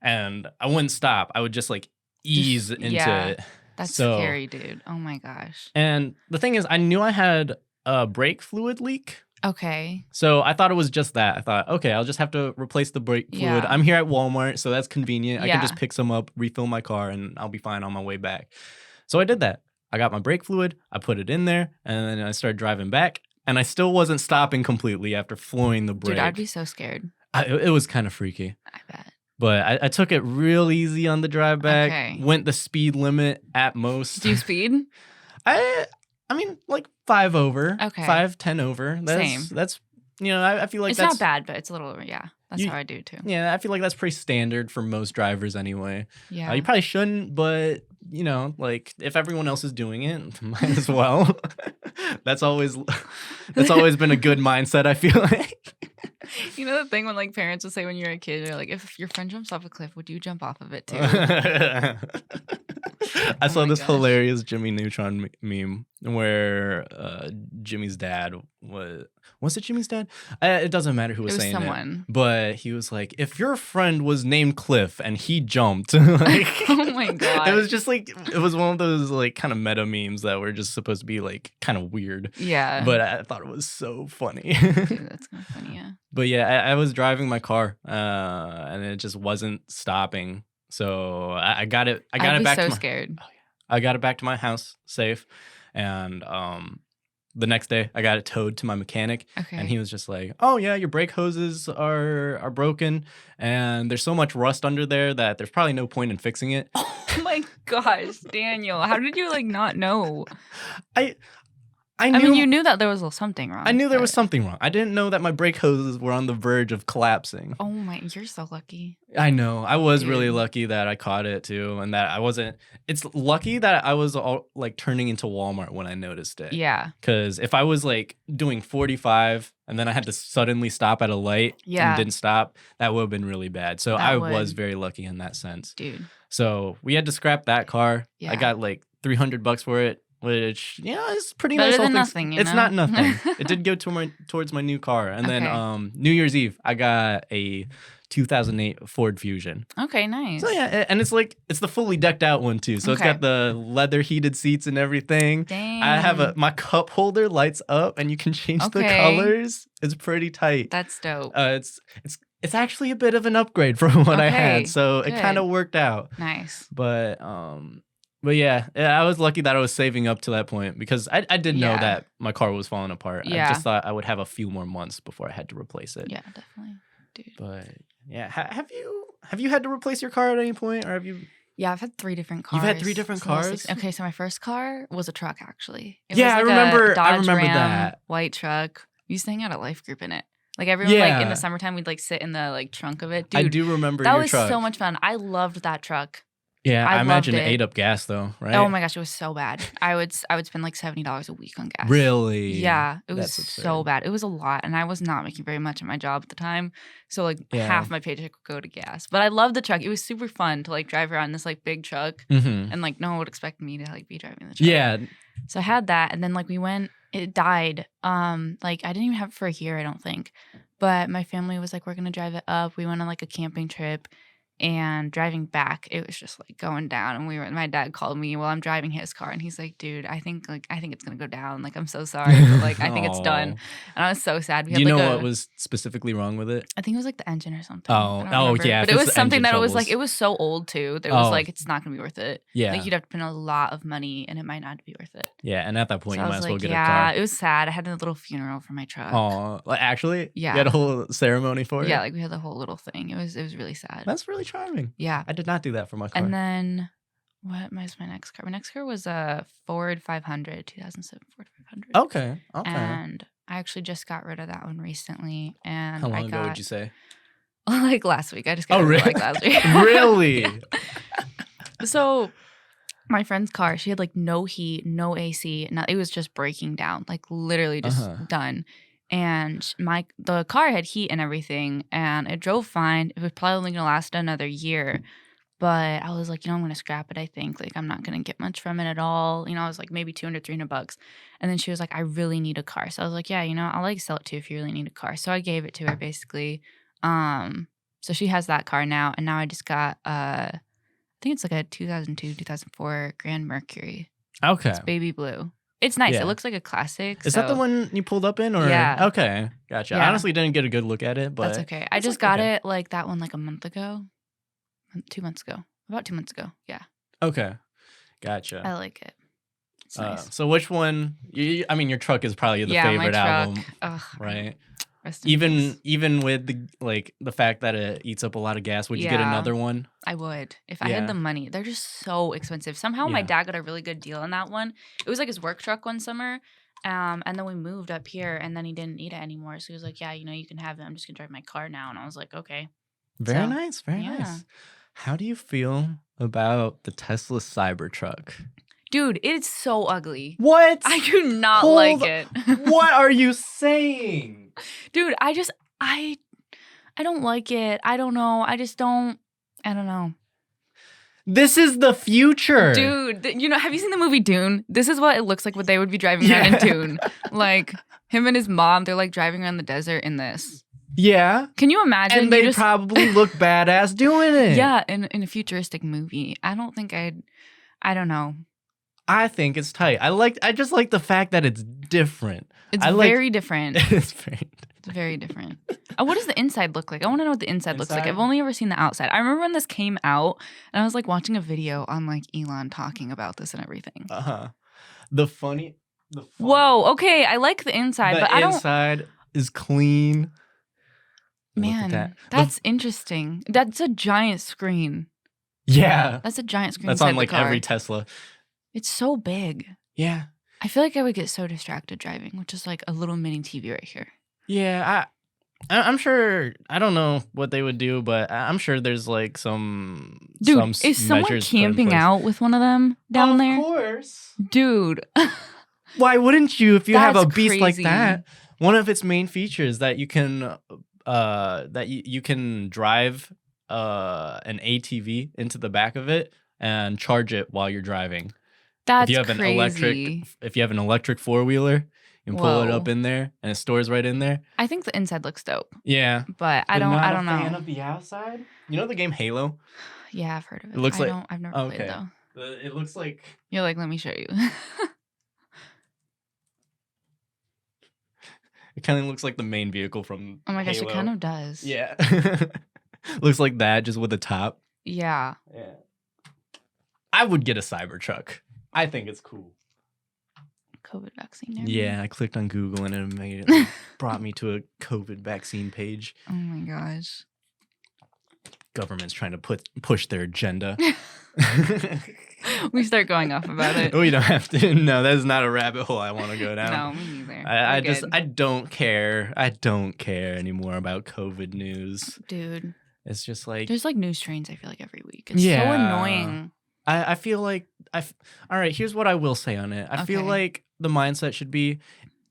and I wouldn't stop. I would just like ease into yeah. it. That's So- scary, dude. Oh my gosh. And the thing is, I knew I had a brake fluid leak. Okay. So I thought it was just that. I thought, okay, I'll just have to replace the brake fluid. Yeah. I'm here at Walmart, so that's convenient. I Yeah. can just pick some up, refill my car, and I'll be fine on my way back. So I did that. I got my brake fluid, I put it in there, and then I started driving back, and I still wasn't stopping completely after flooring the brake. Dude, I'd be so scared. It was kind of freaky. I bet. But I took it real easy on the drive back, Okay. went the speed limit at most. Do you speed? I mean, like 5 over. Okay. 5, 10 over. Same. That's I feel like It's that's not bad, but it's a little, yeah. That's You- how I do too. Yeah, I feel like that's pretty standard for most drivers anyway. Yeah. You probably shouldn't, but like if everyone else is doing it, might as well. That's always been a good mindset, I feel like. You know the thing when like parents would say when you're a kid, they're like, if your friend jumps off a cliff, would you jump off of it too? I Oh saw my this gosh. hilarious Jimmy Neutron meme where Jimmy's dad was it Jimmy's dad? It doesn't matter who was It was saying someone. it, but he was like, if your friend was named Cliff and he jumped, like, Oh my God. it was just like it was one of those like kind of meta memes that were just supposed to be like kind of weird, Yeah. but I thought it was so funny. Dude, that's kind of funny, yeah. But yeah, I was driving my car, and it just wasn't stopping. So I got it. I got I'd it be back so to my, scared. I got it back to my house safe, and the next day I got it towed to my mechanic, Okay. and he was just like, "Oh yeah, your brake hoses are broken, and there's so much rust under there that there's probably no point in fixing it." Oh my gosh, Daniel. How did you like not know? I I knew mean, you knew that there was something wrong. I knew there was but- something wrong. I didn't know that my brake hoses were on the verge of collapsing. Oh my, you're so lucky. I know. I was really Dude. lucky that I caught it too, and that I wasn't. It's lucky that I was all like turning into Walmart when I noticed it. Yeah. Because if I was like doing 45 and then I had to suddenly stop at a light Yeah. and didn't stop, that would have been really bad. So That I would. was very lucky in that sense. Dude. So we had to scrap that car. Yeah. I got like $300 for it, which is pretty Better nice. all than things- nothing, you It's know? not nothing. It did go towards my new car, and then Okay. New Year's Eve I got a 2008 Ford Fusion. Okay, nice. So yeah, and it's like it's the fully decked out one too. So it's Okay. got the leather heated seats and everything. Dang. I have my cup holder lights up, and you can change the Okay. colors. It's pretty tight. That's dope. It's actually a bit of an upgrade from what I Okay, had, so it kind good. of worked out. Nice. But yeah, I was lucky that I was saving up to that point because I did know Yeah. that my car was falling apart. I Yeah. just thought I would have a few more months before I had to replace it. Yeah, definitely. Dude. But yeah, have you had to replace your car at any point, or have you? Yeah, I've had 3 different cars. You've had 3 different since I was cars? 16. Okay, so my first car was a truck, actually. It Yeah, I was like remember- a Dodge I remember Ram, that. white truck. We used to hang out at Life Group in it. Like everyone, like in Yeah. the summertime, we'd like sit in the like trunk of it. I Dude, do remember that your was truck. so much fun. I loved that truck. Yeah, I imagine loved it ate up gas though, right? Oh my gosh, it was so bad. I would spend like $70 a week on gas. Really? Yeah, it was That's so absurd. bad. It was a lot, and I was not making very much at my job at the time. So like Yeah. half my paycheck would go to gas. But I loved the truck. It was super fun to like drive around this like big truck, Mm-hmm. and like no one would expect me to like be driving the truck. Yeah. So I had that, and then like we went. It died. Like I didn't even have it for a year, I don't think. But my family was like, we're gonna drive it up. We went on like a camping trip. And driving back, it was just like going down. And my dad called me while I'm driving his car, and he's like, "Dude, I think it's gonna go down. Like, I'm so sorry, but like I think it's done." And I was so sad. Do you know what was specifically wrong with it? I think it was like the engine or something. Oh, yeah. But it was something that it was like it was so old too. That it was Oh. like it's not gonna be worth it. Yeah. Like you'd have to spend a lot of money, and it might not be worth it. Yeah, and at that point, So you I might was as well like, get a yeah, car. it was sad. I had a little funeral for my truck. Oh, like actually, Yeah. you had a whole ceremony for it. Yeah, like we had the whole little thing. It was really sad. That's really charming. Yeah. I did not do that for my car. And then what was my next car? My next car was a Ford 500, 2007 Ford 500. Okay. And I actually just got rid of that one recently. And How long ago would you say? Like last week. I just got rid of it like last week. Really? So my friend's car, she had like no heat, no AC. It was just breaking down, like literally just done. And the car had heat and everything, and it drove fine. It was probably only gonna last another year. But I was like, I'm going to scrap it, I think. Like, I'm not going to get much from it at all. I was like, maybe $200, $300. And then she was like, I really need a car. So I was like, yeah, I'll like sell it to you if you really need a car. So I gave it to her basically. So she has that car now. And now I just got, I think it's like a 2002, 2004 Grand Mercury. Okay. It's baby blue. It's nice. Yeah. It looks like a classic. Is that the one you pulled up in? Or? Yeah. Okay. Gotcha. Yeah. I honestly didn't get a good look at it, but that's okay. I just got it like that one like a month ago. 2 months ago. About 2 months ago. Yeah. Okay. Gotcha. I like it. It's nice. So which one? I mean, your truck is probably the favorite my truck. album, Ugh, right? rest in peace. Even with the fact that it eats up a lot of gas, would you get another one? I would if I had the money. They're just so expensive. Somehow my dad got a really good deal on that one. It was like his work truck one summer. And then we moved up here, and then he didn't need it anymore. So he was like, "Yeah, you can have it. I'm just gonna drive my car now." And I was like, "Okay." Very nice. Very nice. How do you feel about the Tesla Cybertruck? Dude, it's so ugly. What? I do not like it. What are you saying? Dude, I don't like it. I don't know. I don't know. This is the future. Dude, have you seen the movie Dune? This is what it looks like what they would be driving around in Dune. Like him and his mom, they're like driving around the desert in this. Yeah. Can you imagine? And they probably look badass doing it. Yeah, in a futuristic movie. I don't think I don't know. I think it's tight. I just like the fact that it's different. It's very different. It's very different. What does the inside look like? I want to know what the inside looks like. I've only ever seen the outside. I remember when this came out, and I was like watching a video on like Elon talking about this and everything. The funny. Whoa. Okay, I like the inside, but I don't. The inside is clean. Man, that's interesting. That's a giant screen. Yeah. That's a giant screen. That's on like every Tesla. It's so big. Yeah. I feel like I would get so distracted driving, which is like a little mini TV right here. Yeah, I'm sure. I don't know what they would do, but I'm sure there's like some. Dude, is someone camping out with one of them down there? Of course. Dude. Why wouldn't you if you have a beast crazy. like that? One of its main features that you can you can drive an ATV into the back of it and charge it while you're driving. That's if you have crazy. If you have an electric four-wheeler, you can pull it up in there and it stores right in there. I think the inside looks dope. Yeah. But I don't know. Fan of the outside? You know the game Halo? Yeah, I've heard of it. It looks I've never played it though. It looks like you're like, let me show you. It kind of looks like the main vehicle from Oh my gosh, Halo. it kind of does. Yeah. Looks like that, just with a top. Yeah. Yeah. I would get a Cybertruck. I think it's cool. COVID vaccine. Yeah, I clicked on Google and it immediately brought me to a COVID vaccine page. Oh my gosh. Government's trying to push their agenda. We start going off about it. We don't have to. No, that's not a rabbit hole I want to go down. No, me neither. I don't care. I don't care anymore about COVID news. Dude. It's just like There's like new strains, I feel like, every week. It's so annoying. I feel like all right, here's what I will say on it. I feel Okay. like the mindset should be,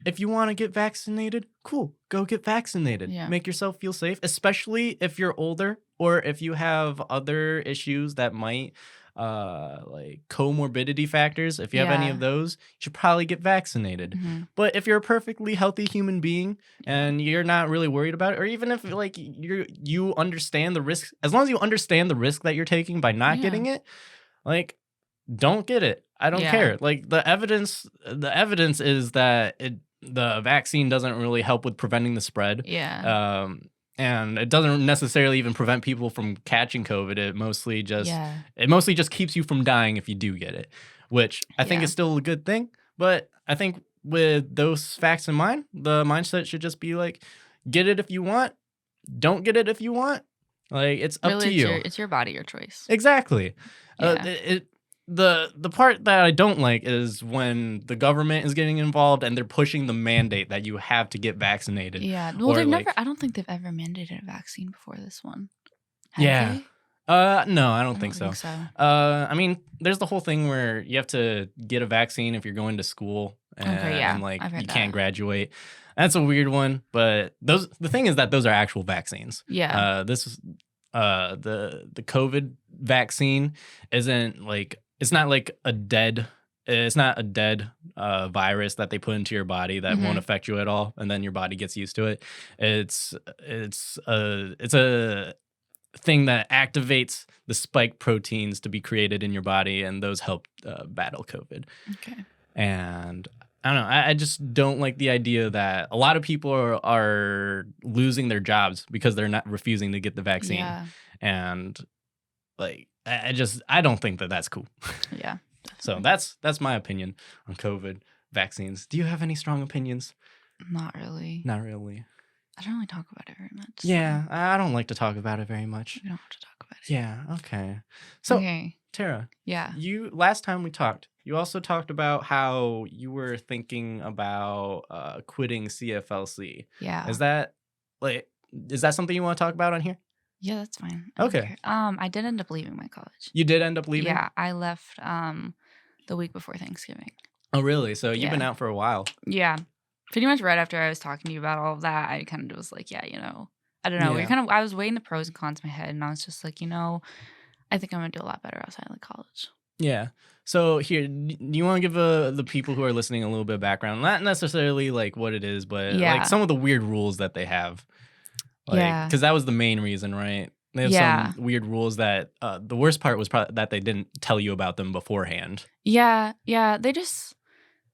if you want to get vaccinated, cool, go get vaccinated. Yeah. Make yourself feel safe, especially if you're older or if you have other issues that might like comorbidity factors. If you have any Yeah. of those, you should probably get vaccinated. Mhm. But if you're a perfectly healthy human being and you're not really worried about it, or even if like you understand the risk, as long as you understand the risk that you're taking by not Yeah. getting it, like, don't get it. I don't Yeah. care. Like the evidence is that the vaccine doesn't really help with preventing the spread. Yeah. And it doesn't necessarily even prevent people from catching COVID. It mostly just keeps you from dying if you do get it, which I think Yeah. is still a good thing. But I think with those facts in mind, the mindset should just be like, get it if you want, don't get it if you want. Like, it's up Really, to you. it's your body, your choice. Exactly. Yeah. The part that I don't like is when the government is getting involved and they're pushing the mandate that you have to get vaccinated. Yeah. Well, Or, they've like- never. I don't think they've ever mandated a vaccine before this one. Have Yeah. they? No, I don't think so. so. I mean, there's the whole thing where you have to get a vaccine if you're going to school and, yeah, and like I've heard you can't that. graduate. That's a weird one, but the thing is that those are actual vaccines. Yeah. This is the COVID vaccine isn't like, it's not like a dead virus that they put into your body that won't affect you at all, and then your body gets used to it. It's a thing that activates the spike proteins to be created in your body, and those help battle COVID. Okay. And I don't know. I just don't like the idea that a lot of people are losing their jobs because they're not refusing to get the vaccine. Yeah. And like, I don't think that that's cool. Yeah. So that's my opinion on COVID vaccines. Do you have any strong opinions? Not really. Not really. I don't really talk about it very much. Yeah, I don't like to talk about it very much. We don't have to talk about it. Yeah, okay. So, Okay. Tara, Yeah. last time we talked, you also talked about how you were thinking about quitting CFLC. Yeah. Is that something you want to talk about on here? Yeah, that's fine. I don't Okay. care. I did end up leaving my college. You did end up leaving? Yeah, I left the week before Thanksgiving. Oh, really? So you've been Yeah. out for a while. Yeah. Pretty much right after I was talking to you about all of that, I kind of was like, yeah, I don't know. Yeah. I was weighing the pros and cons in my head, and I was just like, I think I'm gonna do a lot better outside of college. Yeah. So here, do you want to give the people who are listening a little bit of background? Not necessarily like what it is, but like some of the weird rules that they have. Like, because that was the main reason, right? They have some weird rules that the worst part was probably that they didn't tell you about them beforehand. Yeah.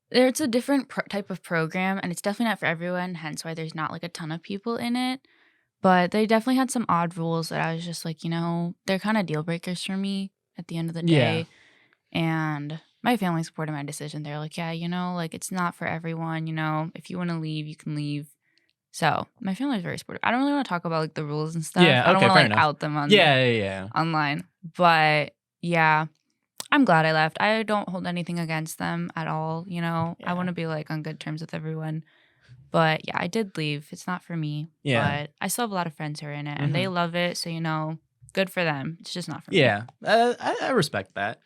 It's a different type of program, and it's definitely not for everyone, hence why there's not like a ton of people in it. But they definitely had some odd rules that I was just like, they're kind of deal breakers for me at the end of the day. And my family supported my decision. They're like, yeah, like it's not for everyone. If you want to leave, you can leave. So my family is very supportive. I don't really want to talk about like the rules and stuff. Yeah, I don't okay, want fair to like enough. out them on Yeah. online. But yeah, I'm glad I left. I don't hold anything against them at all. I want to be like on good terms with everyone. But yeah, I did leave. It's not for me. Yeah. But I still have a lot of friends who are in it, and they love it. So good for them. It's just not for me. Yeah. I respect that.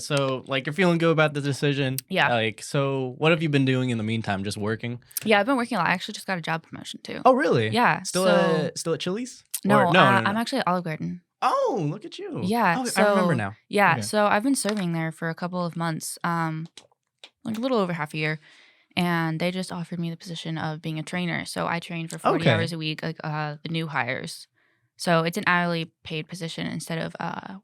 So like you're feeling good about the decision. Yeah. Like, so what have you been doing in the meantime? Just working? Yeah, I've been working a lot. I actually just got a job promotion too. Oh, really? Yeah. Still at Chili's? No, Or- no. I'm actually at Olive Garden. Oh, look at you. Yeah, Oh, I remember now. Yeah, Okay. so I've been serving there for a couple of months, like a little over half a year, and they just offered me the position of being a trainer. So I train for 40 Okay. hours a week, like the new hires. So it's an hourly paid position instead of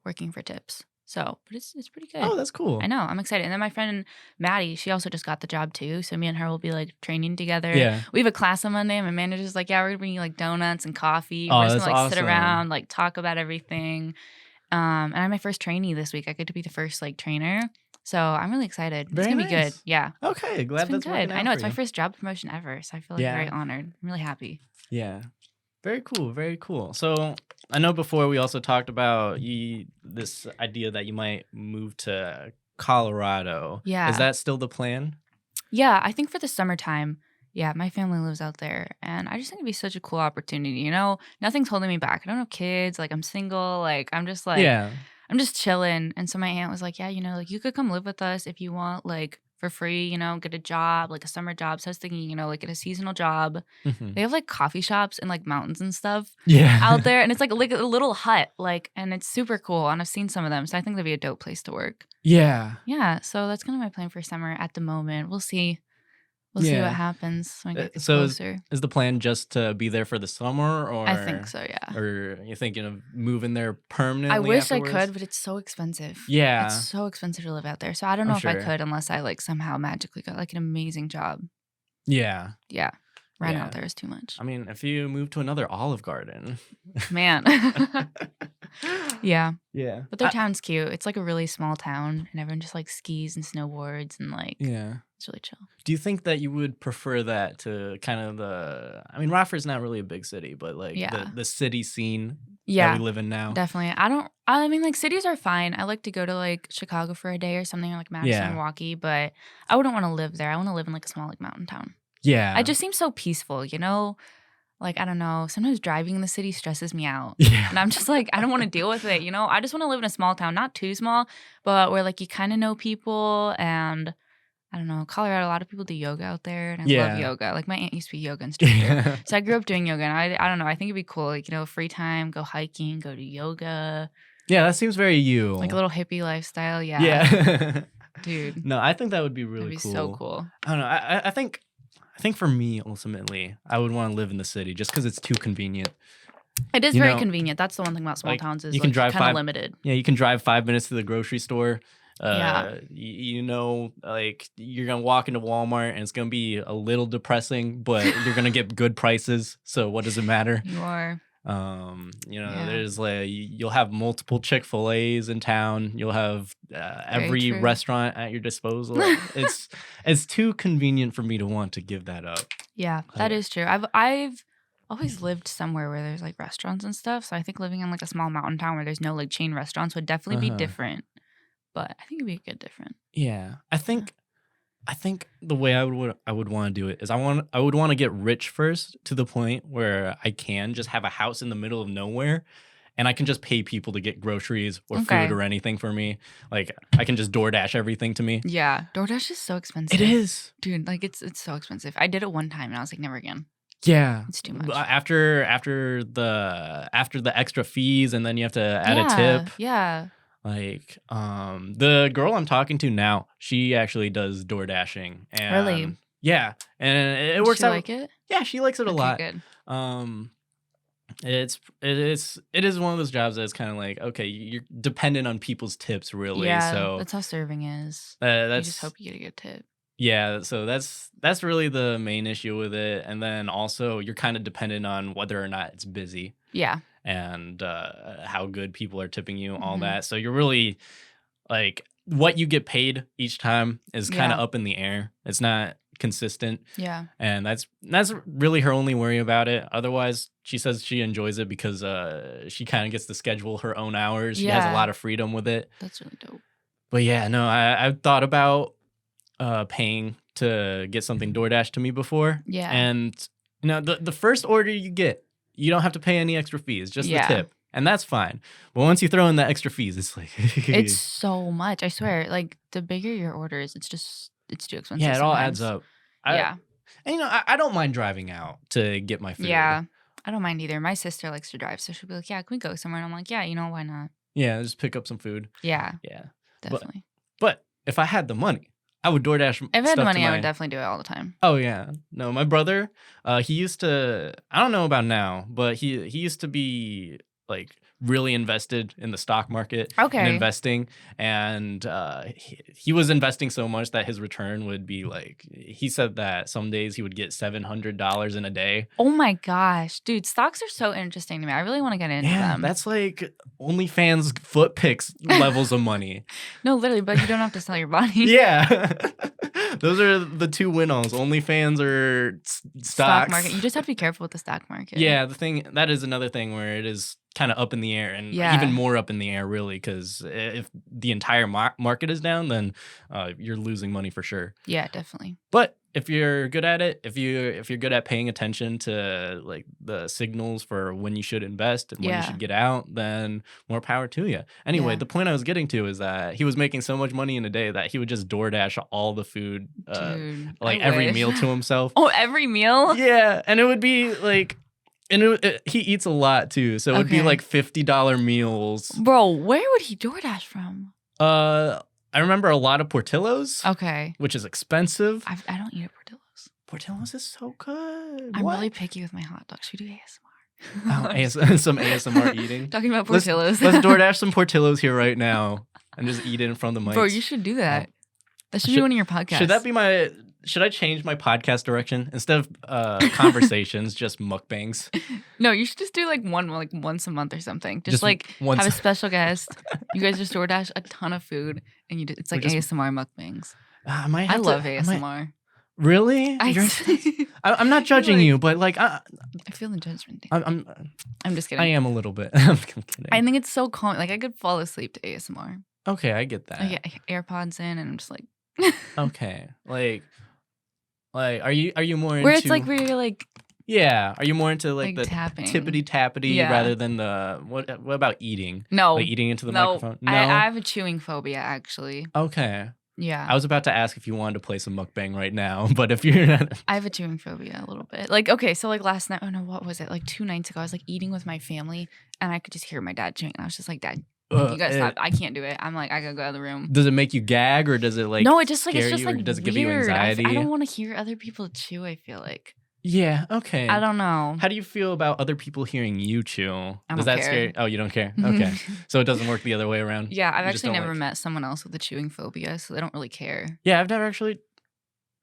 working for tips. So, but it's pretty good. Oh, that's cool. I know, I'm excited. And then my friend Maddie, she also just got the job too. So me and her will be like training together. Yeah. We have a class on Monday, and my manager's like, yeah, we're gonna bring you like donuts and coffee. Oh, We're just that's gonna like sit awesome. around, like talk about everything. And I'm my first trainee this week. I get to be the first like trainer. So I'm really excited. Very it's gonna be nice. good. Yeah. Okay, glad It's been that's working good. out I know for it's my you. first job promotion ever. So I feel like very honored. I'm really happy. Yeah. Very cool. Very cool. So I know before we also talked about this idea that you might move to Colorado. Yeah. Is that still the plan? Yeah, I think for the summertime, Yeah, my family lives out there, and I just think it'd be such a cool opportunity. You know, nothing's holding me back. I don't have kids. Like, I'm single. Like, I'm just Yeah. chilling. And so my aunt was like, yeah, like you could come live with us if you want, like for free, get a job, like a summer job. So I was thinking, like get a seasonal job. Mhm. They have like coffee shops in like mountains and stuff Yeah. out there. And it's like a little hut, like, and it's super cool. And I've seen some of them. So I think that'd be a dope place to work. Yeah. Yeah. So that's kind of my plan for summer at the moment. We'll see. We'll see Yeah. what happens when it gets So closer. is the plan just to be there for the summer, or I think so, yeah. Or you thinking of moving there permanently? I wish afterwards? I could, but it's so expensive. Yeah. It's so expensive to live out there. So I don't know I'm if I sure. could unless I like somehow magically got like an amazing job. Yeah. Yeah. Renting Yeah. out there is too much. I mean, if you move to another Olive Garden. Man. Yeah. Yeah. But their town's cute. It's like a really small town and everyone just like skis and snowboards and like Yeah. it's really chill. Do you think that you would prefer that to kind of I mean, Rockford's not really a big city, but like Yeah. the city scene Yeah. that we live in now? Definitely. I mean like cities are fine. I like to go to like Chicago for a day or something, or like Madison, Yeah. Milwaukee, but I wouldn't want to live there. I want to live in like a small like mountain town. Yeah. It just seems so peaceful, Like, I don't know. Sometimes driving in the city stresses me out. Yeah. And I'm just like, I don't want to deal with it, I just want to live in a small town, not too small, but where like you kind of know people. And I don't know, Colorado, a lot of people do yoga out there. And I Yeah. love yoga. Like my aunt used to be a yoga instructor. So I grew up doing yoga. And I don't know, I think it'd be cool. Like, free time, go hiking, go to yoga. Yeah, that seems very you. Like a little hippie lifestyle. Yeah. Yeah. Dude. No, I think that would be really That'd be cool. so cool. I don't know. I think for me, ultimately, I would want to live in the city just because it's too convenient. It is You very know, convenient. That's the one thing about small like, towns is you can like, drive kind 5 of limited. Yeah, you can drive 5 minutes to the grocery store. Yeah. Like you're gonna walk into Walmart and it's gonna be a little depressing, but you're gonna get good prices. So what does it matter? You are. Yeah. There's like you'll have multiple ChickFilAs in town. You'll have every true. restaurant at your disposal. It's too convenient for me to want to give that up. Yeah, that is true. I've always lived somewhere where there's like restaurants and stuff. So I think living in like a small mountain town where there's no like chain restaurants would definitely be different. But I think it'd be a good different. Yeah, I think the way I would want to do it is I would want to get rich first to the point where I can just have a house in the middle of nowhere, and I can just pay people to get groceries or Okay. food or anything for me. Like I can just DoorDash everything to me. Yeah, DoorDash is so expensive. It is. Dude. Like it's so expensive. I did it one time and I was like, never again. Yeah, It's too much. But after the extra fees, and then you have to add a tip. Yeah. Like the girl I'm talking to now, she actually does door dashing. And Really? Yeah, and it Does works she out. like it? Yeah, she likes it a Okay, lot. Good. It is one of those jobs that's kind of like, okay, you're dependent on people's tips, really. Yeah, So that's how serving is. that's You just hope you get a good tip. yeah. So that's really the main issue with it. And then also you're kind of dependent on whether or not it's busy Yeah. and how good people are tipping you, all Mhm. that. So you're really like what you get paid each time is kind of Yeah. up in the air. It's not consistent. Yeah. And that's really her only worry about it. Otherwise, she says she enjoys it because she kind of gets to schedule her own hours. She has a Yeah. lot of freedom with it. That's really dope. But yeah, no, I've thought about paying to get something DoorDash to me before. Yeah. And the first order you get, you don't have to pay any extra fees, just Yeah. the tip. And that's fine. But once you throw in the extra fees, it's like It's so much. I swear. Like the bigger your order is, it's too expensive. yeah, it all sometimes. adds up. Yeah. And I don't mind driving out to get my food. Yeah. I don't mind either. My sister likes to drive, so she'll be like, "Yeah, can we go somewhere?" And I'm like, "Yeah, why not?" Yeah, just pick up some food. Yeah, Yeah. definitely. But if I had the money, I would DoorDash If I had stuff the to money, I my- would definitely do it all the time. Oh yeah. No, my brother, he used to, I don't know about now, but he used to be like really invested in the stock market and Okay. investing, and he was investing so much that his return would be like, he said that some days he would get $700 in a day. Oh my gosh, dude, stocks are so interesting to me. I really want to get into Yeah, them. that's like OnlyFans foot pics levels of money. No, literally, but you don't have to sell your body. Yeah. Those are the two win-alls. OnlyFans or stocks. Stock market. You just have to be careful with the stock market. Yeah, that is another thing where it is kind of up in the air, and Yeah. even more up in the air, really, because if the entire market is down, then you're losing money for sure. Yeah, definitely. But if you're good at it, if you're good at paying attention to like the signals for when you should invest and when you Yeah. should get out, then more power to you. Anyway, Yeah. the point I was getting to is that he was making so much money in a day that he would just DoorDash all the food, Dude, like I every wish. meal to himself. Oh, every meal? Yeah, and it would be like, and he eats a lot too, so it would be Okay. like $50 meals. Bro, where would he DoorDash from? I remember a lot of Portillo's, Okay. which is expensive. I don't eat at Portillo's. Portillo's is so good. I'm What? really picky with my hot dogs. Should we do ASMR? Oh, some ASMR eating. Talking about Let's Portillo's. DoorDash some Portillo's here right now and just eat it in front of the mics. Bro, you should do that. That should be Should- one of your podcasts. Should that be my? Should I change my podcast direction instead of conversations, just mukbangs? No, you should just do like once a month or something. Just like once. have a special guest. You guys just DoorDash a ton of food, and it's like just- ASMR mukbangs. I love ASMR. Really? I'm not judging like- you, but like I feel the judgment. I'm I'm just kidding. I am a little bit. I'm kidding. I think it's so calm. Like I could fall asleep to ASMR. Okay, I get that. I get AirPods in, and I'm just like, Okay, like are you more into where it's like where you're like yeah? Are you more into like the tapping. tippity tappity Yeah. rather than the what? What about eating? No, Like eating into the no. microphone? No. I have a chewing phobia actually. Okay. Yeah. I was about to ask if you wanted to play some mukbang right now, but if you're not, I have a chewing phobia a little bit. Like, okay, so like last night, oh no, what was it? Like 2 nights ago, I was like eating with my family and I could just hear my dad chewing. And I was just like, Dad, you gotta stop. I can't do it. I'm like, I gotta go out of the room. does it make you gag or does it like No, it just like, scare it's just you or like does it give weird. you anxiety? I don't want to hear other people chew, I feel like. Yeah, okay. I don't know. How do you feel about other people hearing you chew? I Does don't that care. scare you? Oh, you don't care? Okay. So it doesn't work the other way around? Yeah, I've You just actually don't never like- met someone else with a chewing phobia, so they don't really care. Yeah, I've never actually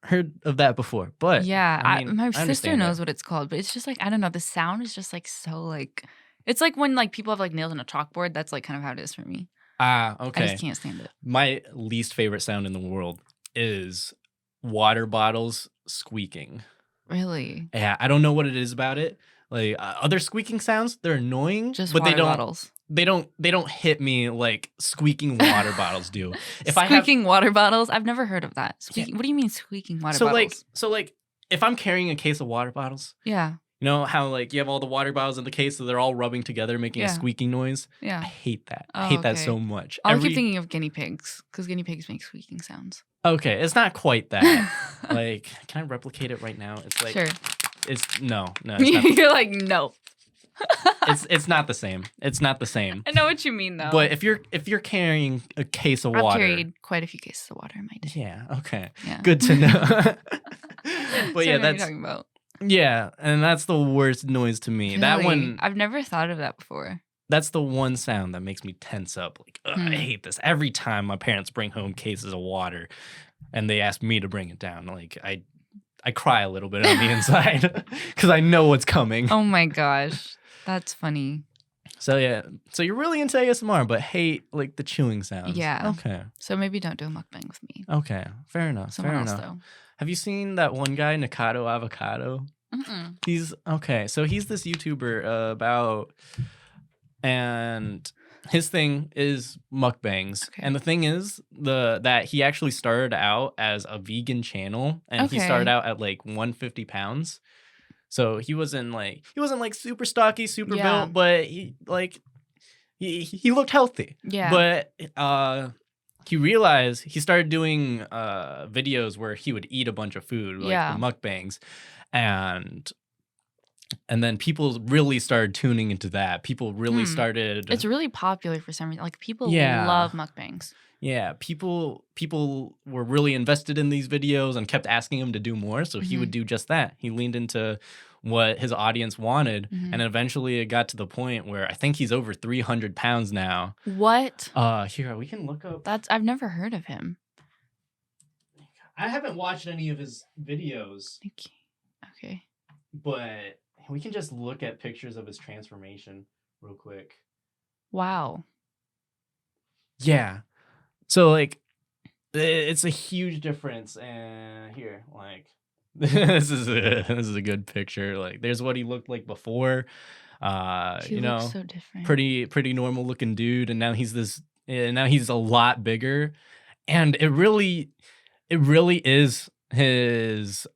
heard of that before, but Yeah, I mean, my I sister understand knows it. what it's called, but it's just like, I don't know. The sound is just like so like, it's like when like people have like nails on a chalkboard. That's like kind of how it is for me. Ah, I okay. just can't stand it. My least favorite sound in the world is water bottles squeaking. Really? Yeah, I don't know what it is about it. Like other squeaking sounds, they're annoying, Just but water they don't. bottles. They don't hit me like squeaking water bottles do. If Squeaking water bottles? I've never heard of that. Squeaking. What do you mean squeaking water bottles? so like if I'm carrying a case of water bottles, Yeah. you know how like you have all the water bottles in the case, so they're all rubbing together, making a Yeah. squeaking noise. I Yeah. hate that. I Oh, hate that okay. so much. I keep thinking of guinea pigs because guinea pigs make squeaking sounds. Okay, it's not quite that. Like, can I replicate it right now? It's like Sure. it's no, it's not. You're like, no. It's not the same. It's not the same. I know what you mean though. But if you're carrying a case of I've water, carried quite a few cases of water in my day. yeah, okay, Yeah. good to know. But So yeah, I know what you're that's talking about. yeah, and that's the worst noise to me. That Really? one, I've never thought of that before. that's the one sound that makes me tense up. Like, ugh, I Hmm. hate this every time my parents bring home cases of water, and they ask me to bring it down. Like I cry a little bit on the inside because I know what's coming. Oh my gosh. That's funny. So yeah, so you're really into ASMR, but hate like the chewing sounds. Yeah. Okay. So maybe don't do a mukbang with me. Okay. Fair enough. Someone fair else enough. though. Have you seen that one guy, Nakato Avocado? Mm-mm. He's okay. So he's this YouTuber about, and his thing is mukbangs. Okay. And the thing is that he actually started out as a vegan channel, and he Okay. started out at like 150 pounds. So he wasn't like super stocky, super Yeah. built, but he he looked healthy. Yeah. But he realized he started doing videos where he would eat a bunch of food, like Yeah. the mukbangs, and then people really started tuning into that. People really started. It's really popular for some reason. Like people Yeah. love mukbangs. Yeah, people were really invested in these videos and kept asking him to do more. So he would do just that. He leaned into what his audience wanted, Mhm. and eventually it got to the point where I think he's over 300 pounds now. What? Here we can look up. I've never heard of him. I haven't watched any of his videos, Okay. but we can just look at pictures of his transformation real quick. Wow. Yeah. So like it's a huge difference, and here, like this is a good picture. Like there's what he looked like before. He you looks know, so different. pretty normal looking dude, and now he's a lot bigger, and it really is his.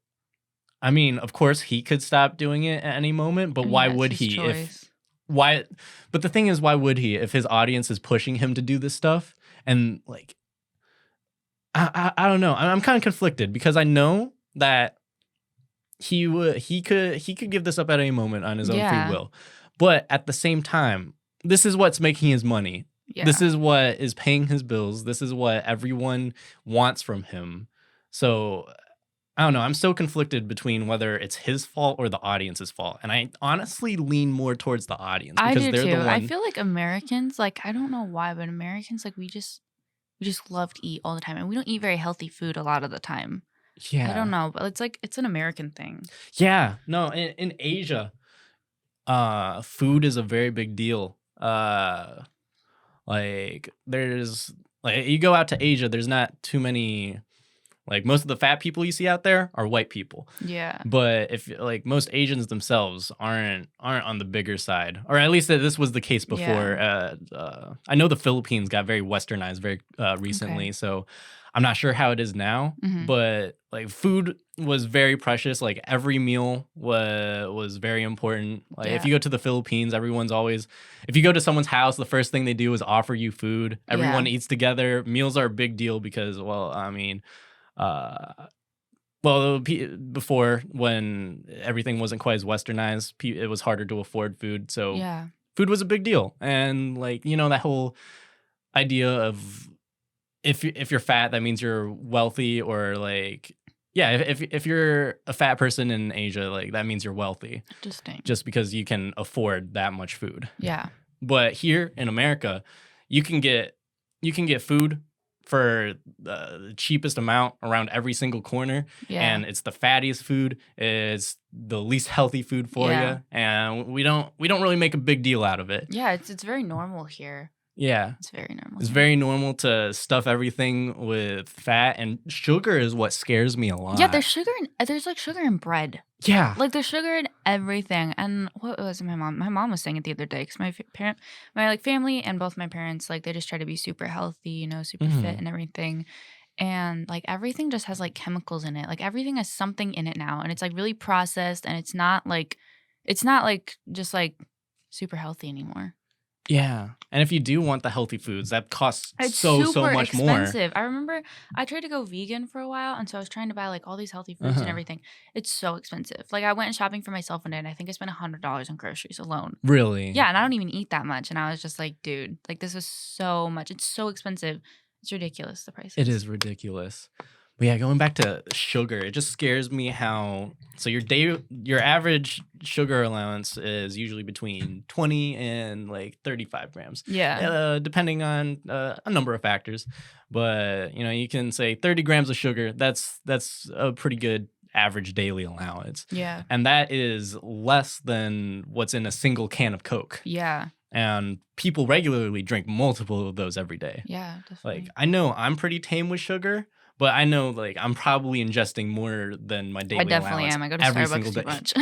I mean, of course, he could stop doing it at any moment, but why Yeah, it's would his he? choice. Why? But the thing is, why would he if his audience is pushing him to do this stuff? And like, I don't know. I'm kind of conflicted because I know that he could give this up at any moment on his own free Yeah. will, but at the same time, this is what's making his money. Yeah. This is what is paying his bills. This is what everyone wants from him. So I don't know. I'm so conflicted between whether it's his fault or the audience's fault. And I honestly lean more towards the audience I because do they're too. the one. I feel like Americans, like, I don't know why, but Americans, like, we just love to eat all the time, and we don't eat very healthy food a lot of the time. Yeah. I don't know, but it's like it's an American thing. Yeah. No, in Asia, food is a very big deal. Like there's like you go out to Asia, there's not too many. Like most of the fat people you see out there are white people. Yeah. But if like most Asians themselves aren't on the bigger side, or at least this was the case before. I know the Philippines got very westernized very recently, Okay. so I'm not sure how it is now. Mhm. But like food was very precious. Like every meal was very important. Like if Yeah. you go to the Philippines, everyone's always if you go to someone's house, the first thing they do is offer you food. Everyone eats together. Meals are a big deal because, well, I mean. Before when everything wasn't quite as westernized, it was harder to afford food. So Yeah. food was a big deal. And like, you know, that whole idea of if you're fat, that means you're wealthy, or like, yeah, if you're a fat person in Asia, like that means you're wealthy Interesting. just because you can afford that much food. Yeah. But here in America, you can get food for the cheapest amount around every single corner, Yeah. and it's the fattiest food. It's the least healthy food for Yeah. you, and we don't really make a big deal out of it. Yeah, it's very normal here. Yeah, It's very normal. it's here. very normal to stuff everything with fat, and sugar is what scares me a lot. Yeah, there's like sugar in bread. Yeah, Like there's sugar in everything. And what was it, my mom was saying it the other day because my like family and both my parents, like they just try to be super healthy, you know, super fit and everything. And like everything just has like chemicals in it. Like everything has something in it now, and it's like really processed, and it's not like just like super healthy anymore. yeah. And if you do want the healthy foods, that costs It's so super much expensive. I remember I tried to go vegan for a while, and so I was trying to buy like all these healthy foods and everything. It's so expensive. Like I went shopping for myself one day, and I think I spent $100 on groceries alone. more. Really? Yeah, and I don't even eat that much, and I was just like, dude, like this is so much. It's so expensive. It's ridiculous, the prices. It is ridiculous. But yeah, going back to sugar, it just scares me how so your average sugar allowance is usually between 20 and like 35 grams. Yeah. Depending on a number of factors. But, you know, you can say 30 grams of sugar, that's a pretty good average daily allowance. Yeah. And that is less than what's in a single can of Coke. Yeah. And people regularly drink multiple of those every day. Yeah, definitely. Like, I know I'm pretty tame with sugar, but I know like I'm probably ingesting more than my daily I definitely allowance am. I go to every Starbucks single too day. much.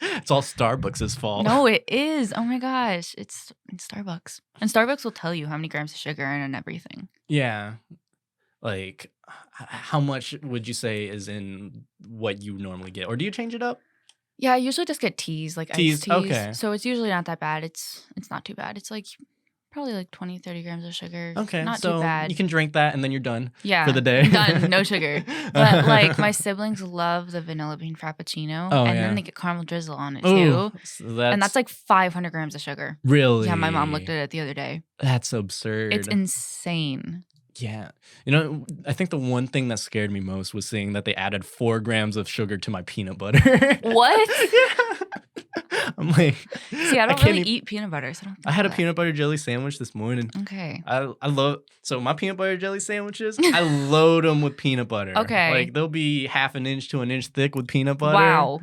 It's all Starbucks' fault. No, it is. Oh my gosh. It's Starbucks. And Starbucks will tell you how many grams of sugar are in and everything. Yeah. Like, how much would you say is in what you normally get? Or do you change it up? Yeah, I usually just get teas, like Teas, iced teas. okay. So it's usually not that bad. It's not too bad. It's like probably like 20, 30 grams of sugar. Okay. Not so too bad. you can drink that and then you're done Yeah, for the day. I'm done. No sugar. But like my siblings love the vanilla bean frappuccino. Oh, and yeah. then they get caramel drizzle on it Ooh, too. so And that's like 500 grams of sugar. really. Yeah, my mom looked at it the other day. That's absurd. It's insane. Yeah. You know, I think the one thing that scared me most was seeing that they added 4 grams of sugar to my peanut butter. What? Yeah. I'm like, See, I don't can't really even- eat peanut butter, so I don't think I had a that. peanut butter jelly sandwich this morning. Okay. I love so my peanut butter jelly sandwiches. I load them with peanut butter. Okay. Like they'll be half an inch to an inch thick with peanut butter. Wow.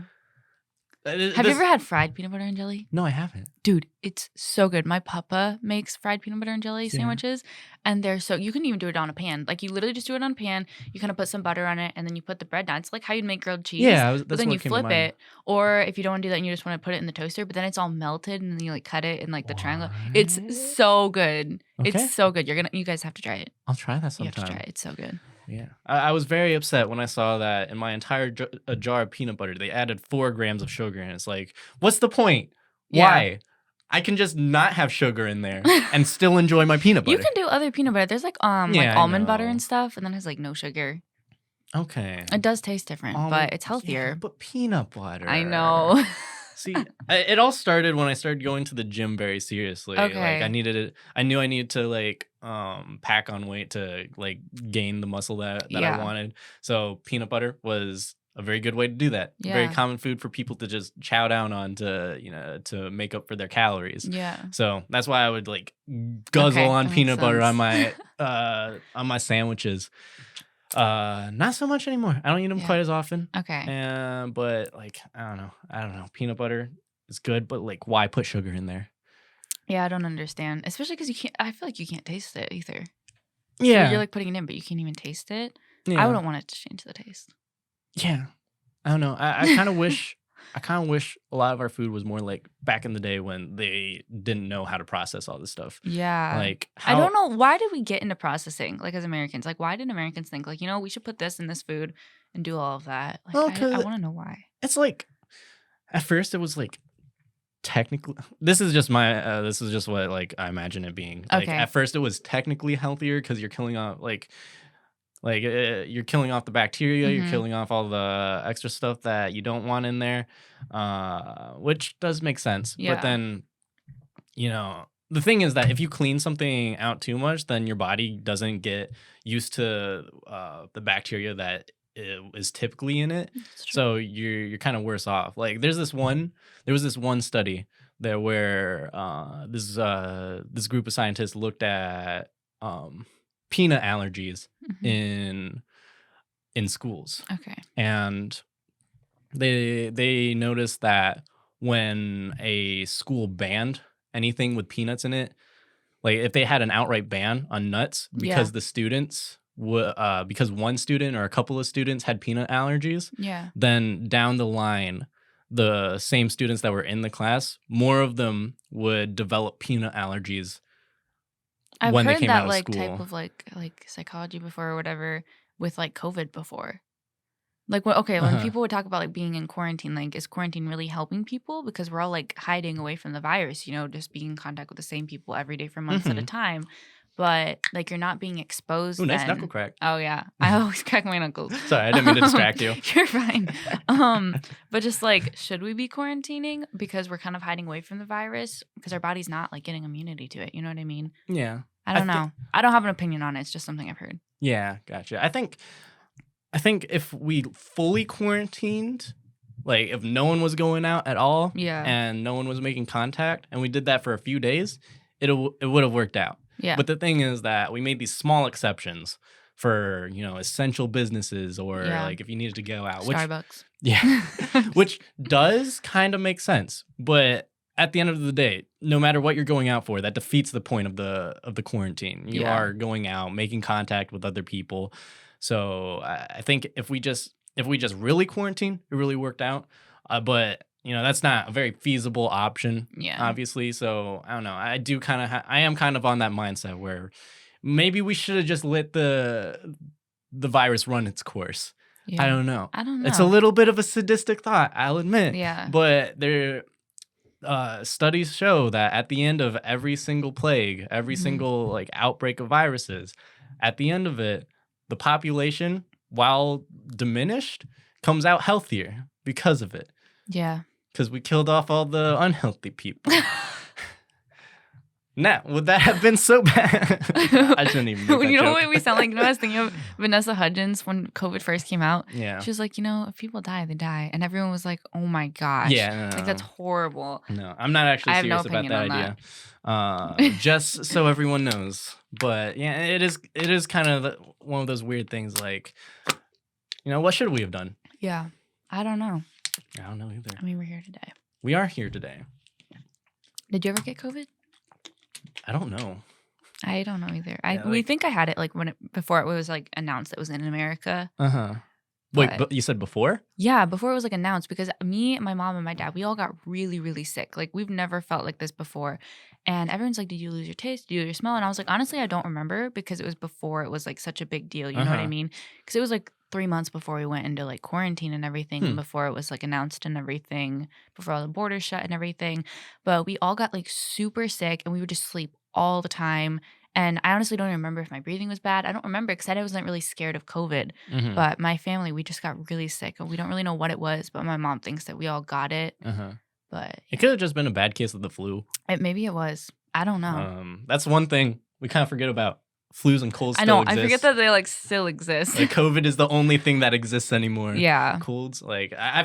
Have you ever had fried peanut butter and jelly? No, I haven't. Dude, it's so good. My papa makes fried peanut butter and jelly sandwiches, and they're so, you can even do it on a pan. Like, you literally just do it on a pan. You kind of put some butter on it, and then you put the bread down. It's like how you'd make grilled cheese. Yeah, but then you flip it, or if you don't want to do that and you just want to put it in the toaster, but then it's all melted, and then you like cut it in like the triangle. It's so good. Okay. It's so good. You guys have to try it. I'll try that sometime. You have to try it. It's so good. Yeah. I was very upset when I saw that in my entire jar of peanut butter, they added 4 grams of sugar. And it's like, what's the point? Yeah. Why? I can just not have sugar in there and still enjoy my peanut butter. You can do other peanut butter. There's like almond butter and stuff, and then it has like no sugar. Okay. It does taste different, but it's healthier. Yeah, but peanut butter. I know. See, it all started when I started going to the gym very seriously. Okay. Like I knew I needed to like pack on weight to like gain the muscle that I wanted. So peanut butter was a very good way to do that. Yeah. Very common food for people to just chow down on to make up for their calories. Yeah. So that's why I would like guzzle on peanut butter on my sandwiches. Not so much anymore. I don't eat them quite as often. Okay. But like I don't know. Peanut butter is good, but like why put sugar in there? Yeah, I don't understand. Especially because I feel like you can't taste it either. Yeah. You're like putting it in, but you can't even taste it. Yeah. I wouldn't want it to change the taste. Yeah. I don't know. I kind of wish a lot of our food was more like back in the day when they didn't know how to process all this stuff. Yeah. Like I don't know, why did we get into processing like as Americans? Like, why did Americans think like, we should put this in this food and do all of that? Like, I want to know why. It's like at first it was like technically this is just what like I imagine it being. Like at first it was technically healthier because you're killing off you're killing off the bacteria, you're killing off all the extra stuff that you don't want in there, which does make sense. Yeah. But then, the thing is that if you clean something out too much, then your body doesn't get used to the bacteria that is typically in it. So you're kind of worse off. Like there was this one study there where this group of scientists looked at peanut allergies in schools. Okay. And they noticed that when a school banned anything with peanuts in it, like if they had an outright ban on nuts because the students because one student or a couple of students had peanut allergies, then down the line the same students that were in the class, more of them would develop peanut allergies. I've when heard they came that out of like school. type of like psychology before or whatever with like COVID before. Like when people would talk about like being in quarantine, like is quarantine really helping people because we're all like hiding away from the virus, just being in contact with the same people every day for months at a time. But like you're not being exposed. Ooh, nice then. knuckle crack. Oh yeah, I always crack my knuckles. Sorry, I didn't mean to distract you. You're fine. But just like, should we be quarantining because we're kind of hiding away from the virus because our body's not like getting immunity to it? You know what I mean? Yeah. I don't know. I don't have an opinion on it. It's just something I've heard. Yeah, gotcha. I think if we fully quarantined, like if no one was going out at all, and no one was making contact, and we did that for a few days, it would have worked out. Yeah. But the thing is that we made these small exceptions for, essential businesses or like if you needed to go out. Starbucks. Which does kind of make sense. But at the end of the day, no matter what you're going out for, that defeats the point of the quarantine. You are going out, making contact with other people. So I think if we just really quarantine, it really worked out. But that's not a very feasible option, obviously. So I don't know. I do kind of I am kind of on that mindset where maybe we should have just let the virus run its course. Yeah. I don't know. It's a little bit of a sadistic thought, I'll admit. Yeah. But studies show that at the end of every single plague, every single like outbreak of viruses, at the end of it, the population, while diminished, comes out healthier because of it. Yeah. Because we killed off all the unhealthy people. Now, would that have been so bad? I shouldn't even make that You know joke. what we sound like? I was thinking of Vanessa Hudgens when COVID first came out. Yeah. She was like, if people die, they die. And everyone was like, oh my gosh. Yeah. No. Like, that's horrible. No, I'm not actually serious about that idea. Just so everyone knows. But yeah, it is kind of one of those weird things like, what should we have done? Yeah. I don't know. I don't know either. I mean, we're here today. We are here today. Did you ever get COVID? I don't know. I don't know either. Yeah, We like- think I had it like before it was like announced it was in America. Uh-huh. Wait, But- but you said before? Yeah, before it was like announced, because me, my mom, and my dad, we all got really, really sick. Like we've never felt like this before. And everyone's like, "Did you lose your taste? Did you lose your smell?" And I was like, honestly, I don't remember, because it was before it was like such a big deal. You know what I Uh-huh. mean? Because it was like 3 months before we went into like quarantine and everything, and before it was like announced and everything, before all the borders shut and everything. But we all got like super sick, and we would just sleep all the time. And I honestly don't even remember if my breathing was bad. I don't remember, because I wasn't really scared of COVID. Mm-hmm. But my family, we just got really sick, and we don't really know what it was. But my mom thinks that we all got it. Uh-huh. But It could have just been a bad case of the flu. maybe it was. I don't know. That's one thing we kind of forget about. Flus and colds I still know. exist. I forget that they like still exist. Like COVID is the only thing that exists anymore. Yeah. Colds, like I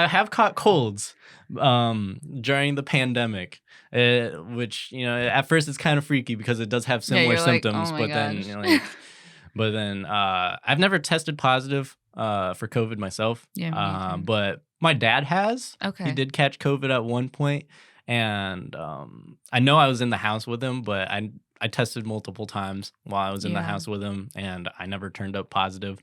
have caught colds during the pandemic, which, you know, at first it's kind of freaky because it does have similar you're like, symptoms, "Oh my but then gosh." you know, like, but then I've never tested positive for COVID myself. Yeah, me neither. But my dad has. Okay. He did catch COVID at one point, and I know I was in the house with him, but I tested multiple times while I was in the Yeah. house with him, and I never turned up positive.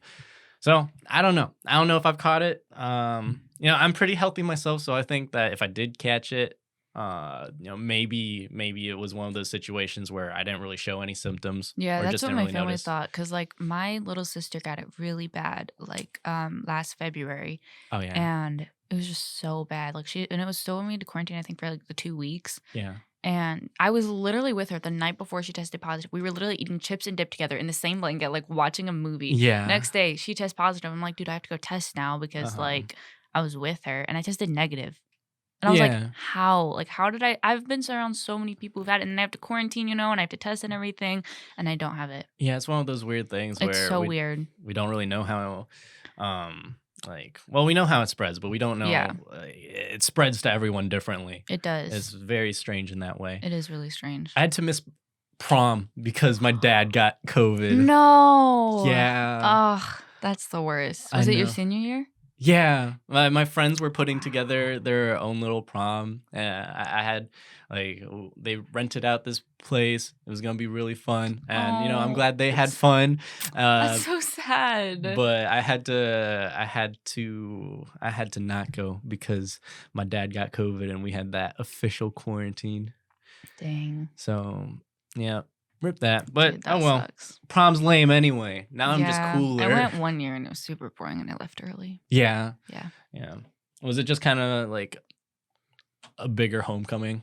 So I don't know. I don't know if I've caught it. You know, I'm pretty healthy myself, so I think that if I did catch it, you know, maybe it was one of those situations where I didn't really show any symptoms. Yeah, or that's just what didn't my really family notice. thought. Because like my little sister got it really bad, like last February, Oh yeah, and it was just so bad. Like and it was still when we had to quarantine, I think, for like the 2 weeks. yeah. And I was literally with her the night before she tested positive. We were literally eating chips and dip together in the same blanket, like watching a movie. Yeah. Next day, she tests positive. I'm like, dude, I have to go test now, because Uh-huh. like I was with her, and I tested negative. And I was like, Yeah. how? Like, how did I've been around so many people who've had it, and I have to quarantine, you know, and I have to test and everything, and I don't have it. Yeah, it's one of those weird things It's where so weird. we don't really know how, like, well, we know how it spreads, but we don't know. Yeah. It spreads to everyone differently. It does. It's very strange in that way. It is really strange. I had to miss prom because my dad got COVID. No. Yeah. Ugh, that's the worst. I Was it your know. senior year? Yeah, my friends were putting together their own little prom. I had, like, they rented out this place. It was gonna be really fun, and you know, I'm Oh, glad they had that's- fun. That's so sad. But I had to not go because my dad got COVID and we had that official quarantine. Dang. So yeah, rip that. But Dude, that oh well, sucks. prom's lame anyway. Now I'm just Yeah, cooler. I went 1 year and it was super boring, and I left early. Yeah. Yeah. Yeah. Was it just kind of like a bigger homecoming?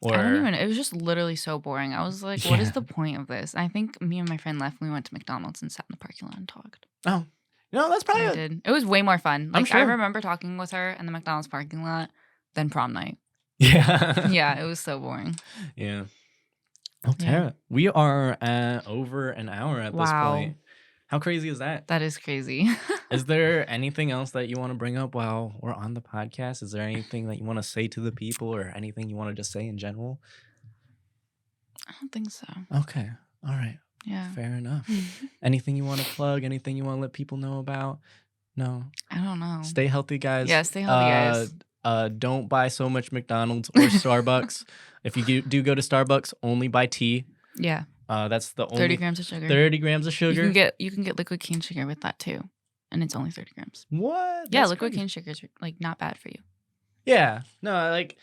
Or I don't even. It was just literally so boring. I was like, "What is Yeah. the point of this?" I think me and my friend left, and we went to McDonald's and sat in the parking lot and talked. Oh, no, that's probably I did. It was way more fun. I'm Like I sure. remember talking with her in the McDonald's parking lot than prom night. yeah. Yeah, it was so boring. Yeah. Well, Yeah. Tara, we are at over an hour at this Wow. point. How crazy is that? That is crazy. Is there anything else that you want to bring up while we're on the podcast? Is there anything that you want to say to the people or anything you want to just say in general? I don't think so. Okay. All right. Yeah. Fair enough. Anything you want to plug? Anything you want to let people know about? No. I don't know. Stay healthy, guys. Yeah, stay healthy, guys. Don't buy so much McDonald's or Starbucks. If you do go to Starbucks, only buy tea. Yeah. That's the only 30 grams of sugar. 30 grams of sugar. You can get liquid cane sugar with that too, and it's only 30 grams. What? Yeah, That's liquid crazy. cane sugar is like not bad for you. Yeah. No, like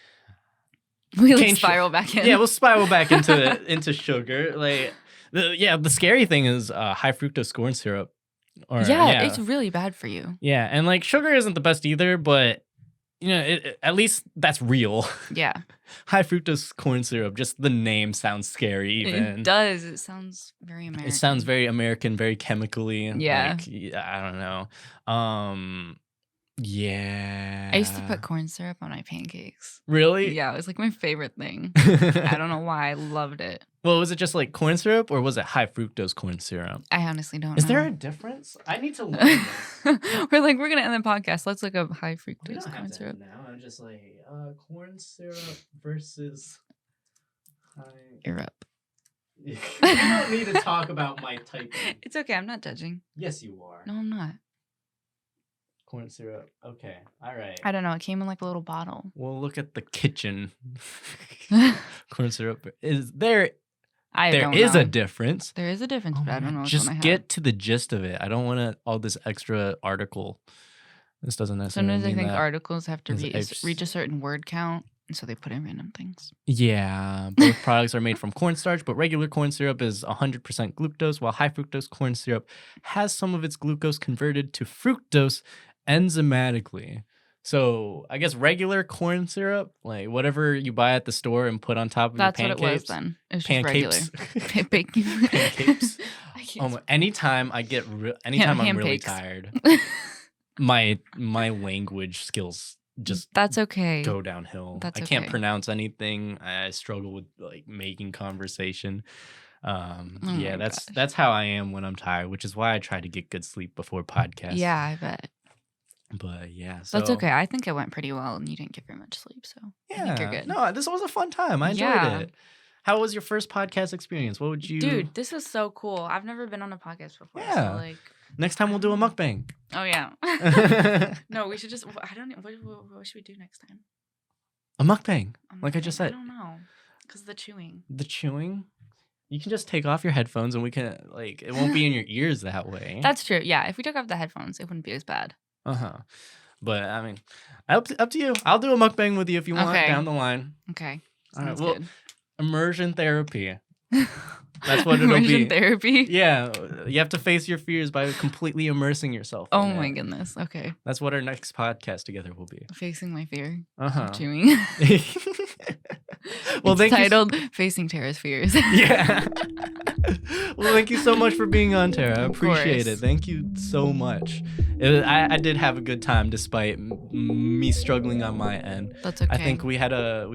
We like Cane su- spiral back in. yeah, we'll spiral back into sugar. Like the scary thing is high fructose corn syrup. Or yeah, it's really bad for you. yeah, and like sugar isn't the best either, but you know, at least that's real. Yeah, High fructose corn syrup, just the name sounds scary even. it does. It sounds very American. It sounds very American, very chemically. Yeah. Like, I don't know. Yeah. I used to put corn syrup on my pancakes. Really? Yeah, it was like my favorite thing. I don't know why. I loved it. Well, was it just like corn syrup or was it high fructose corn syrup? I honestly don't Is know. there a difference? I need to learn this. We're like, we're going to end the podcast. Let's look up high We fructose don't corn have syrup. that now. I'm just like corn syrup versus high. You're up. You don't need to talk about my typing. It's okay. I'm not judging. Yes, you are. No, I'm not. Corn syrup. Okay. All right. I don't know. It came in like a little bottle. We'll look at the kitchen. Corn syrup. There don't is know. a difference. There is a difference, but I don't know which Just one I have. get to the gist of it. I don't want all this extra article. This doesn't necessarily Sometimes I mean think that. articles have to It's- reach a certain word count, and so they put in random things. Yeah, both products are made from cornstarch, but regular corn syrup is 100% glucose, while high fructose corn syrup has some of its glucose converted to fructose enzymatically. So I guess regular corn syrup, like whatever you buy at the store and put on top of That's your what pancakes. it was then. It was just regular. Pancakes. Baking. Pancakes. I can't Anytime I'm ham really cakes. tired, my language skills just That's okay. go downhill. That's I can't okay. pronounce anything. I struggle with like making conversation. my That's how I am when I'm tired, which is why I try to get good sleep before podcasts. Yeah, I bet. But yeah, so That's okay. I think it went pretty well, and you didn't get very much sleep, so I think you're good. No, this was a fun time. I enjoyed Yeah. it. How was your first podcast experience? What would you Dude, this is so cool. I've never been on a podcast before. Yeah. So like, Next time we'll do a mukbang. oh yeah. No, we should just. I don't know. What should we do next time? A mukbang. A Like I just mukbang? I said. don't know, because the chewing. The chewing. You can just take off your headphones and we can like it won't be in your ears that way. That's true. Yeah, if we took off the headphones, it wouldn't be as bad. Uh-huh. But I mean, up to you. I'll do a mukbang with you if you want Okay. down the line. Okay. All right. Sounds Well, good. immersion therapy. That's what it'll Immersion be. therapy. Yeah, you have to face your fears by completely immersing yourself. Oh in my it. goodness. Okay. That's what our next podcast together will be. Facing my fear. Uh-huh. Of chewing. Well, It's thank you. titled Facing Tara's Fears. Yeah. Well, thank you so much for being on, Tara. I Of appreciate course. it. Thank you so much. I did have a good time despite me struggling on my end. That's okay. I think we had a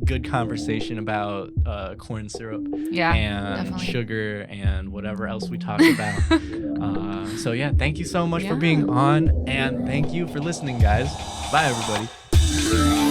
good conversation about corn syrup yeah, and definitely. sugar and whatever else we talked about. So yeah, thank you so much for Yeah. being on, and thank you for listening, guys. Bye, everybody.